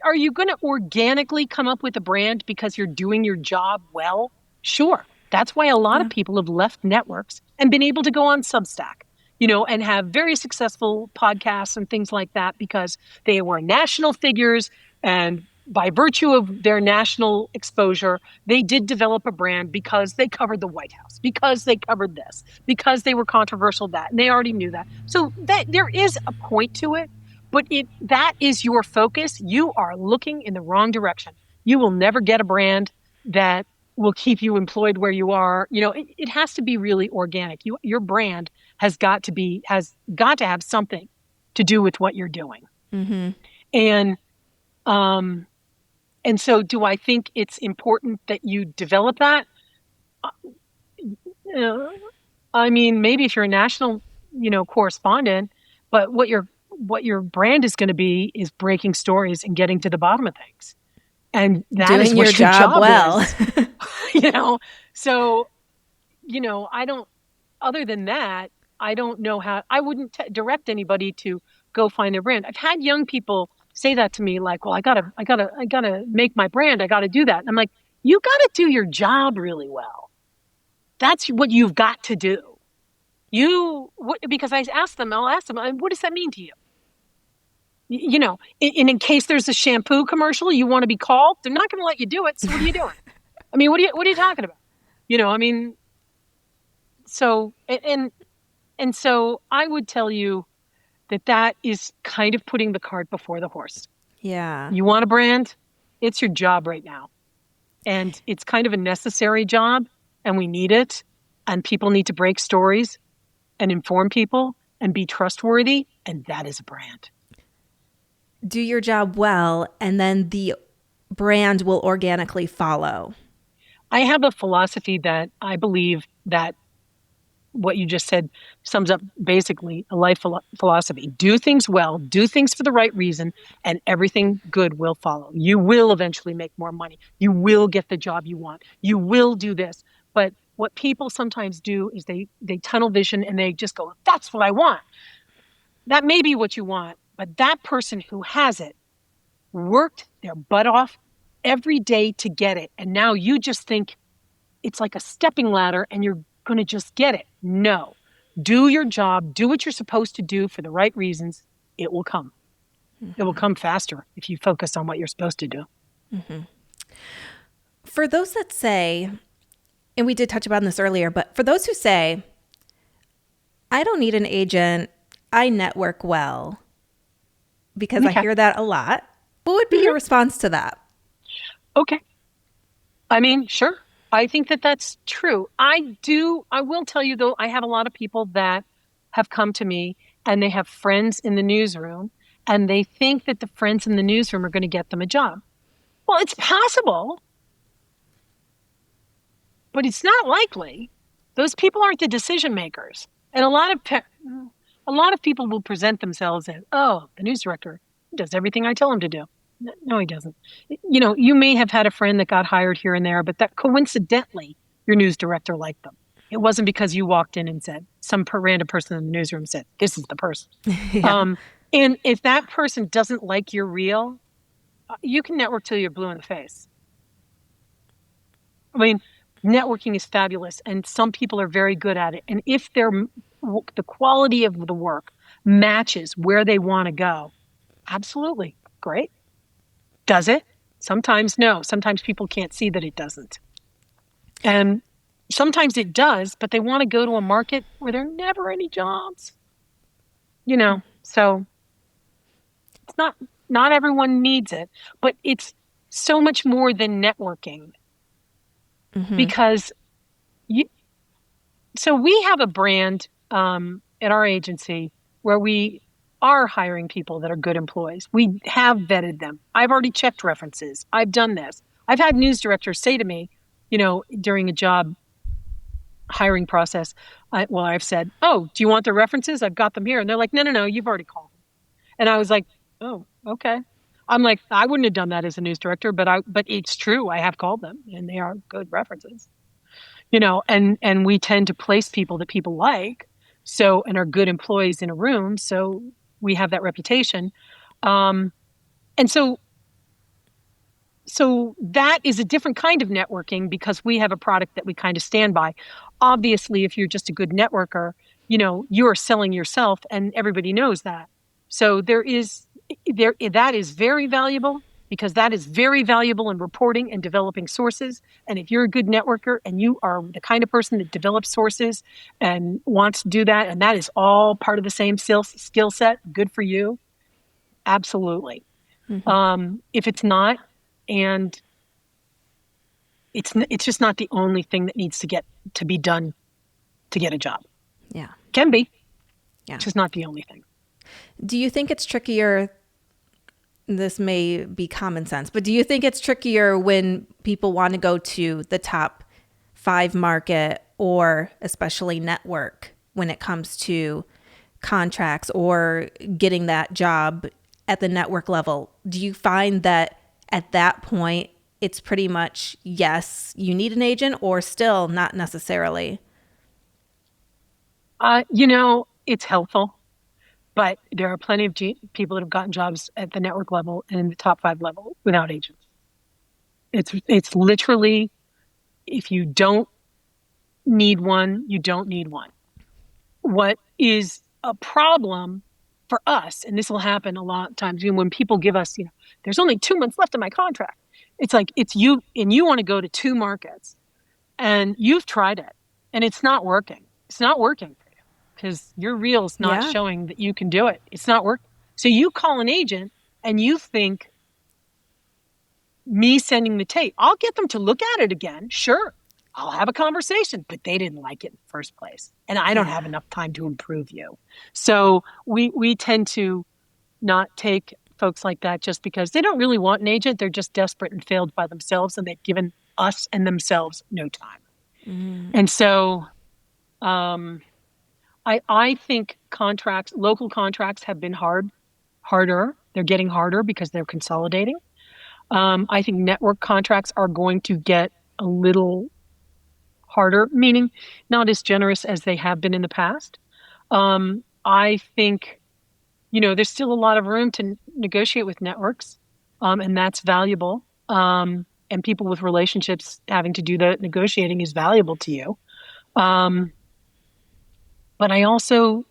are you going to organically come up with a brand because you're doing your job well? Sure. That's why a lot of Yeah. people have left networks and been able to go on Substack, and have very successful podcasts and things like that because they were national figures. And by virtue of their national exposure, they did develop a brand because they covered the White House, because they covered this, because they were controversial that, and they already knew that. So that there is a point to it. But that is your focus. You are looking in the wrong direction. You will never get a brand that will keep you employed where you are. It has to be really organic. Your brand has got to have something to do with what you're doing. Mm-hmm. And and so do I think it's important that you develop that? Uh, I mean, maybe if you're a national, correspondent, but what your brand is going to be is breaking stories and getting to the bottom of things. And that is Doing your what your job well. is. you know, so, I don't, other than that, I don't know how, I wouldn't direct anybody to go find their brand. I've had young people say that to me, like, well, I gotta make my brand. I gotta do that. And I'm like, you gotta do your job really well. That's what you've got to do. Because I'll ask them, what does that mean to you? In case there's a shampoo commercial you want to be called, they're not going to let you do it. So what are you doing? I mean, what are you talking about? I mean, so, and so I would tell you that is kind of putting the cart before the horse. Yeah. You want a brand? It's your job right now. And it's kind of a necessary job, and we need it. And people need to break stories and inform people and be trustworthy. And that is a brand. Do your job well, and then the brand will organically follow. I have a philosophy that I believe that what you just said sums up basically a life philosophy. Do things well, do things for the right reason, and everything good will follow. You will eventually make more money. You will get the job you want. You will do this. But what people sometimes do is they tunnel vision and they just go, that's what I want. That may be what you want, but that person who has it worked their butt off every day to get it. And now you just think it's like a stepping ladder and you're going to just get it. No. Do your job. Do what you're supposed to do for the right reasons. It will come. Mm-hmm. It will come faster if you focus on what you're supposed to do. Mm-hmm. For those that say, and we did touch upon this earlier, but for those who say, I don't need an agent, I network well, because I hear that a lot. What would be your response to that? Okay. I mean, sure. I think that's true. I will tell you, though, I have a lot of people that have come to me and they have friends in the newsroom and they think that the friends in the newsroom are going to get them a job. Well, it's possible, but it's not likely. Those people aren't the decision makers. And a lot of people will present themselves as, oh, the news director does everything I tell him to do. No, he doesn't. You may have had a friend that got hired here and there, but that coincidentally, your news director liked them. It wasn't because you walked in and said, some random person in the newsroom said, this is the person. Yeah. And if that person doesn't like your reel, you can network till you're blue in the face. I mean, networking is fabulous, and some people are very good at it. And if the quality of the work matches where they want to go, absolutely, great. Does it? Sometimes no. Sometimes people can't see that it doesn't. And sometimes it does, but they want to go to a market where there are never any jobs. So it's not everyone needs it, but it's so much more than networking. Mm-hmm. Because so we have a brand at our agency where we are hiring people that are good employees. We have vetted them. I've already checked references. I've done this. I've had news directors say to me, during a job hiring process, I've said, "Oh, do you want the references? I've got them here." And they're like, "No, no, no, you've already called them." And I was like, "Oh, okay." I'm like, I wouldn't have done that as a news director, but it's true. I have called them and they are good references, and we tend to place people that people like, and are good employees in a room. So we have that reputation. And so that is a different kind of networking because we have a product that we kind of stand by. Obviously, if you're just a good networker, you are selling yourself and everybody knows that. So that is very valuable because that is very valuable in reporting and developing sources. And if you're a good networker and you are the kind of person that develops sources and wants to do that, and that is all part of the same skill set, good for you. Absolutely. If it's not, and it's just not the only thing that needs to be done to get a job. Yeah. Can be. Yeah. It's just not the only thing. Do you think it's trickier? This may be common sense, but do you think it's trickier when people want to go to the top 5 market or especially network when it comes to contracts or getting that job at the network level? Do you find that at that point, it's pretty much, yes, you need an agent, or still not necessarily? It's helpful, but there are plenty of people that have gotten jobs at the network level and in the top 5 level without agents. It's literally, if you don't need one, you don't need one. What is a problem for us, and this will happen a lot of times when people give us, there's only 2 months left of my contract. It's like, it's you, and you want to go to 2 markets, and you've tried it, and it's not working. It's not working for you because your reel's not showing that you can do it. It's not working. So you call an agent, and you think, me sending the tape, I'll get them to look at it again. Sure, I'll have a conversation, but they didn't like it in the first place. And I don't have enough time to improve you. So we tend to not take folks like that just because they don't really want an agent. They're just desperate and failed by themselves, and they've given us and themselves no time. And so I think local contracts have been harder. They're getting harder because they're consolidating. I think network contracts are going to get a little harder, meaning not as generous as they have been in the past. I think, there's still a lot of room to negotiate with networks, and that's valuable. And people with relationships having to do the negotiating is valuable to you. But I also,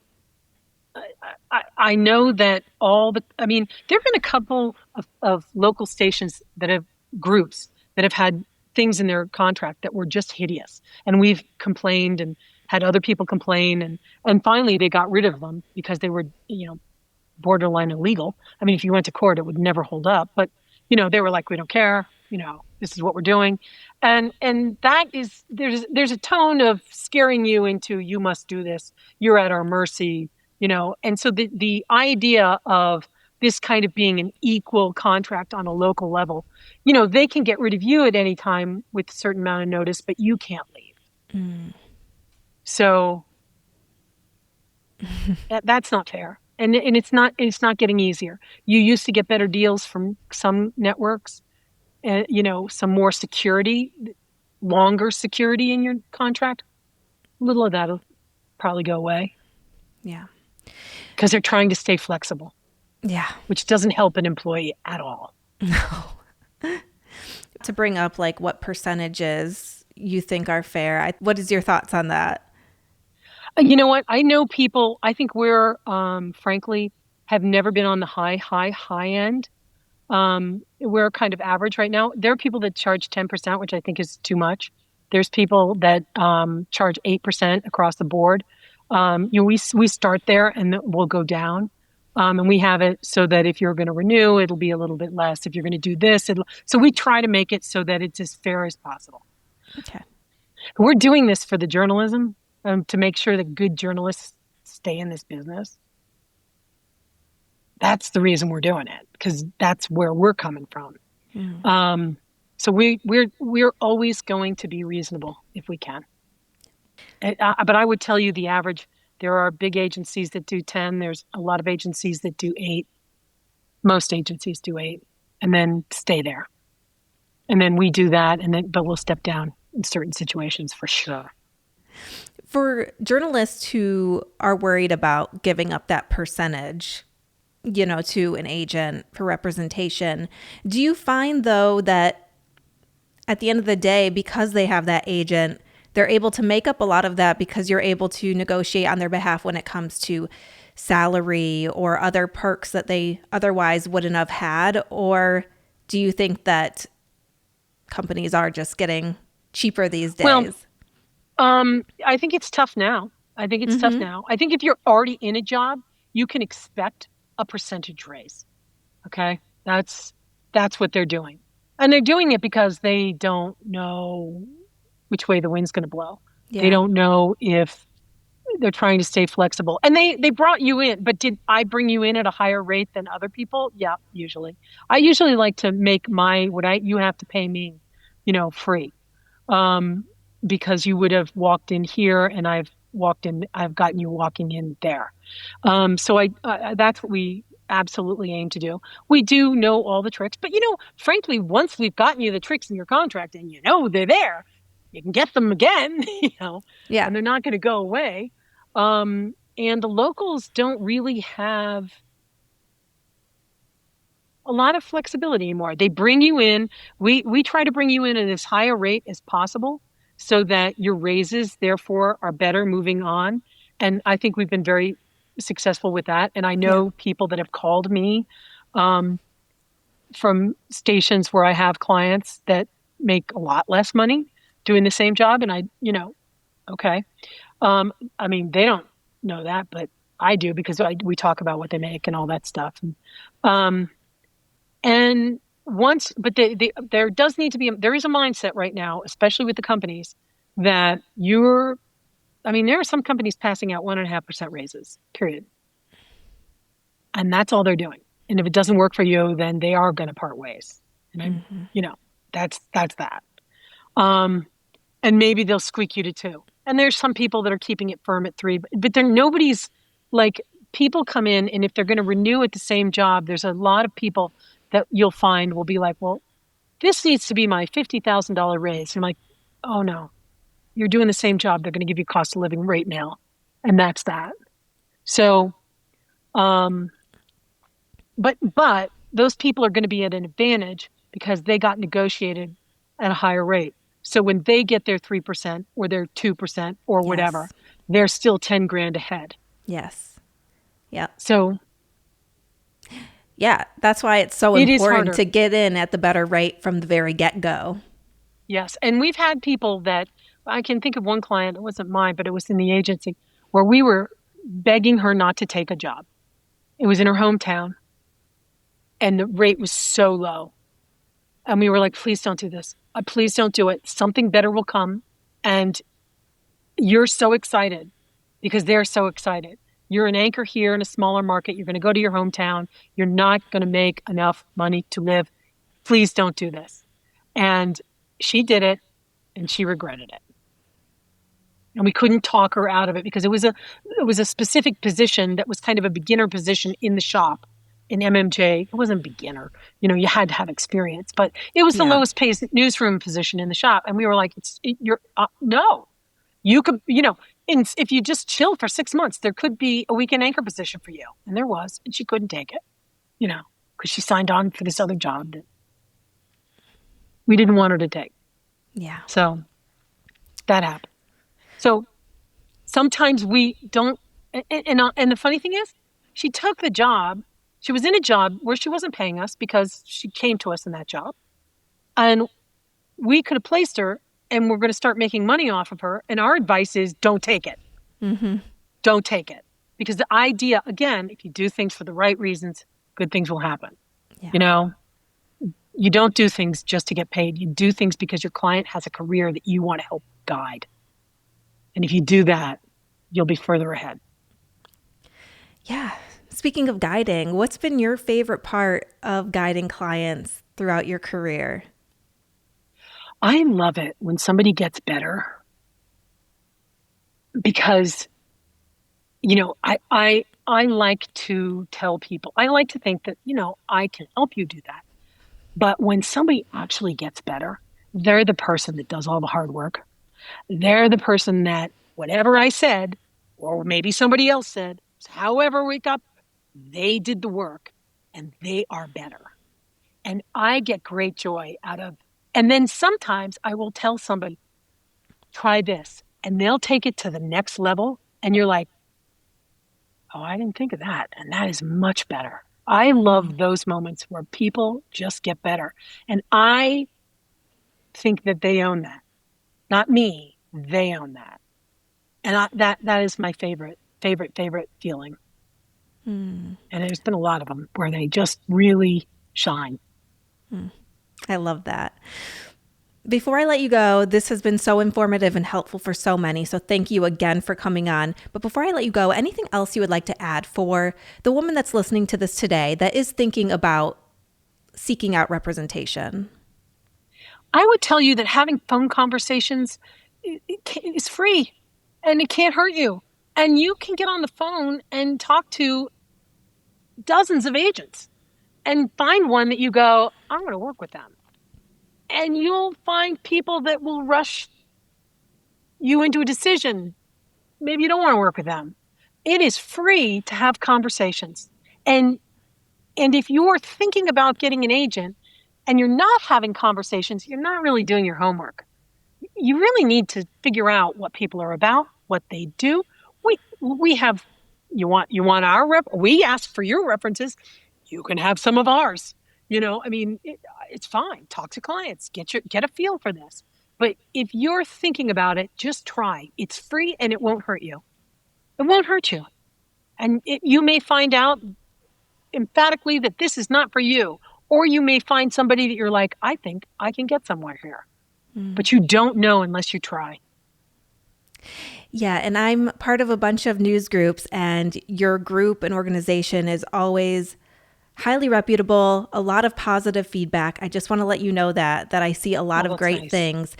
I know that there have been a couple of local stations that have groups that have had things in their contract that were just hideous. And we've complained and had other people complain. And finally they got rid of them because they were, borderline illegal. I mean, if you went to court, it would never hold up. But, they were like, we don't care. This is what we're doing. And that is, there's a tone of scaring you into, you must do this. You're at our mercy, And so the idea of this kind of being an equal contract on a local level, they can get rid of you at any time with a certain amount of notice, but you can't leave. So that's not fair. And it's not getting easier. You used to get better deals from some networks, and some more security, longer security in your contract. A little of that'll probably go away. Yeah. Because they're trying to stay flexible. Yeah. Which doesn't help an employee at all. No. To bring up what percentages you think are fair. What is your thoughts on that? You know what? I know people, I think we're, frankly, have never been on the high end. We're kind of average right now. There are people that charge 10%, which I think is too much. There's people that charge 8% across the board. We start there and we'll go down. And we have it so that if you're going to renew, it'll be a little bit less. If you're going to do this, so we try to make it so that it's as fair as possible. Okay. We're doing this for the journalism, to make sure that good journalists stay in this business. That's the reason we're doing it, because that's where we're coming from. Mm. So we're always going to be reasonable if we can. But I would tell you the average, there are big agencies that do 10. There's a lot of agencies that do 8. Most agencies do 8 and then stay there. And then we do that, but we'll step down in certain situations for sure. For journalists who are worried about giving up that percentage, to an agent for representation, do you find though that at the end of the day, because they have that agent, they're able to make up a lot of that because you're able to negotiate on their behalf when it comes to salary or other perks that they otherwise wouldn't have had? Or do you think that companies are just getting cheaper these days? Well, I think it's tough now. I think if you're already in a job, you can expect a percentage raise. Okay. That's what they're doing. And they're doing it because they don't know which way the wind's going to blow. Yeah. They don't know if they're trying to stay flexible. And they brought you in, but did I bring you in at a higher rate than other people? Yeah, usually. I usually like to make you have to pay me, free. Because you would have walked in here and I've gotten you walking in there. So that's what we absolutely aim to do. We do know all the tricks, but frankly, once we've gotten you the tricks in your contract and they're there, you can get them again, Yeah. and they're not going to go away. And the locals don't really have a lot of flexibility anymore. They bring you in. We try to bring you in at as high a rate as possible so that your raises, therefore, are better moving on. And I think we've been very successful with that. And I know people that have called me from stations where I have clients that make a lot less money doing the same job. And okay. They don't know that, but I do, because we talk about what they make and all that stuff. And there does need to be, there is a mindset right now, especially with the companies, that there are some companies passing out 1.5% raises, period. And that's all they're doing. And if it doesn't work for you, then they are going to part ways. And that's that. And maybe they'll squeak you to 2. And there's some people that are keeping it firm at 3, but nobody's like, people come in, and if they're going to renew at the same job, there's a lot of people that you'll find will be like, well, this needs to be my $50,000 raise. And I'm like, oh no, you're doing the same job. They're going to give you cost of living right now. And that's that. So, but those people are going to be at an advantage because they got negotiated at a higher rate. So when they get their 3% or their 2% or whatever, they're still 10 grand ahead. Yes. Yeah. So yeah, that's why it's so important to get in at the better rate from the very get-go. Yes. And we've had people that, I can think of one client, it wasn't mine, but it was in the agency, where we were begging her not to take a job. It was in her hometown and the rate was so low. And we were like, please don't do this. Please don't do it. Something better will come. And you're so excited because they're so excited. You're an anchor here in a smaller market. You're going to go to your hometown. You're not going to make enough money to live. Please don't do this. And she did it, and she regretted it. And we couldn't talk her out of it because it was a specific position that was kind of a beginner position in the shop in MMJ. It wasn't beginner. You had to have experience, but it was the lowest paid newsroom position in the shop. And we were like, no, you could, if you just chill for 6 months, there could be a weekend anchor position for you. And there was, and she couldn't take it, because she signed on for this other job that we didn't want her to take. Yeah. So that happened. So sometimes we don't, and the funny thing is, she took the job. She was in a job where she wasn't paying us because she came to us in that job. And we could have placed her, and we're going to start making money off of her. And our advice is don't take it. Mm-hmm. Don't take it. Because the idea, again, if you do things for the right reasons, good things will happen. Yeah. You don't do things just to get paid. You do things because your client has a career that you want to help guide. And if you do that, you'll be further ahead. Yeah. Speaking of guiding, what's been your favorite part of guiding clients throughout your career? I love it when somebody gets better because, I like to tell people, I like to think that, I can help you do that. But when somebody actually gets better, they're the person that does all the hard work. They're the person that whatever I said, or maybe somebody else said, however we got, they did the work and they are better. And I get great joy out of, and then sometimes I will tell somebody, try this, and they'll take it to the next level. And you're like, oh, I didn't think of that. And that is much better. I love those moments where people just get better. And I think that they own that. Not me, they own that. And that is my favorite feeling. And there's been a lot of them where they just really shine. I love that. Before I let you go, this has been so informative and helpful for so many. So thank you again for coming on. But before I let you go, anything else you would like to add for the woman that's listening to this today that is thinking about seeking out representation? I would tell you that having phone conversations is free and it can't hurt you. And you can get on the phone and talk to dozens of agents and find one that you go, I'm going to work with them. And you'll find people that will rush you into a decision. Maybe you don't want to work with them. It is free to have conversations. And if you're thinking about getting an agent and you're not having conversations, you're not really doing your homework. You really need to figure out what people are about, what they do. We have, you want our we ask for your references. You can have some of ours. It's fine. Talk to clients, get a feel for this. But if you're thinking about it, just try. It's free and it won't hurt you. It won't hurt you. And you may find out emphatically that this is not for you. Or you may find somebody that you're like, I think I can get somewhere here. But you don't know unless you try. Yeah, and I'm part of a bunch of news groups, and your group and organization is always highly reputable, a lot of positive feedback. I just want to let you know that I see a lot of great things.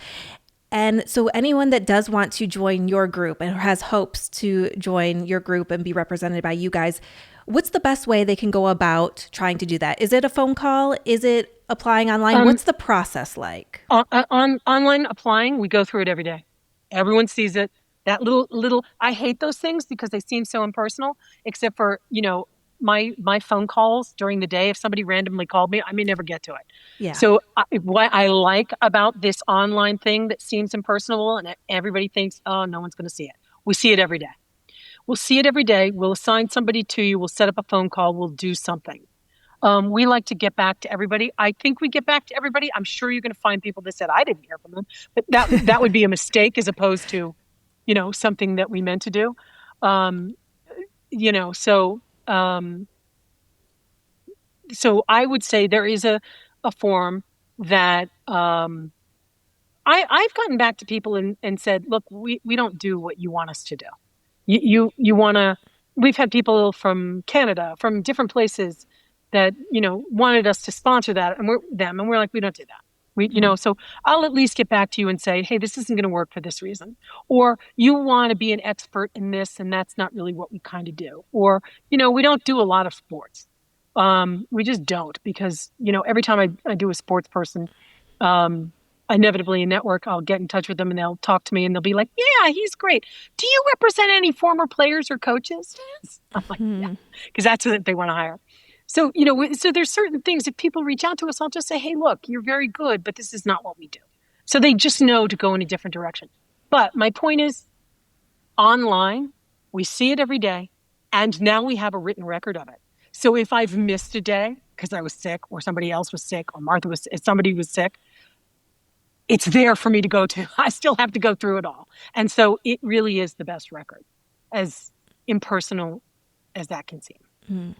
And so anyone that does want to join your group and has hopes to join your group and be represented by you guys, what's the best way they can go about trying to do that? Is it a phone call? Is it applying online? What's the process like? On online applying, we go through it every day. Everyone sees it. That little, I hate those things because they seem so impersonal, except for, my phone calls during the day. If somebody randomly called me, I may never get to it. Yeah. So what I like about this online thing that seems impersonal and everybody thinks, oh, no one's going to see it. We see it every day. We'll see it every day. We'll assign somebody to you. We'll set up a phone call. We'll do something. We like to get back to everybody. I think we get back to everybody. I'm sure you're going to find people that said, I didn't hear from them. But that would be a mistake as opposed to, something that we meant to do. So I would say there is a form that I've gotten back to people and said, look, we don't do what you want us to do. You want to, we've had people from Canada, from different places that, wanted us to sponsor that and we're like, we don't do that. So I'll at least get back to you and say, hey, this isn't going to work for this reason. Or you want to be an expert in this and that's not really what we kind of do. Or, we don't do a lot of sports. We just don't because, every time I do a sports person, inevitably in network, I'll get in touch with them and they'll talk to me and they'll be like, yeah, he's great. Do you represent any former players or coaches? I'm like, yeah, because that's what they want to hire. So, so there's certain things, if people reach out to us, I'll just say, hey, look, you're very good, but this is not what we do. So they just know to go in a different direction. But my point is, online, we see it every day, and now we have a written record of it. So if I've missed a day because I was sick or somebody else was sick or somebody was sick, it's there for me to go to. I still have to go through it all. And so it really is the best record, as impersonal as that can seem.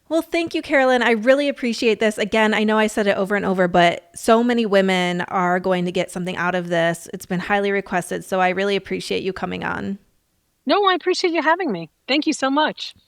Well, thank you, Carolyn. I really appreciate this. Again, I know I said it over and over, but so many women are going to get something out of this. It's been highly requested. So I really appreciate you coming on. No, I appreciate you having me. Thank you so much.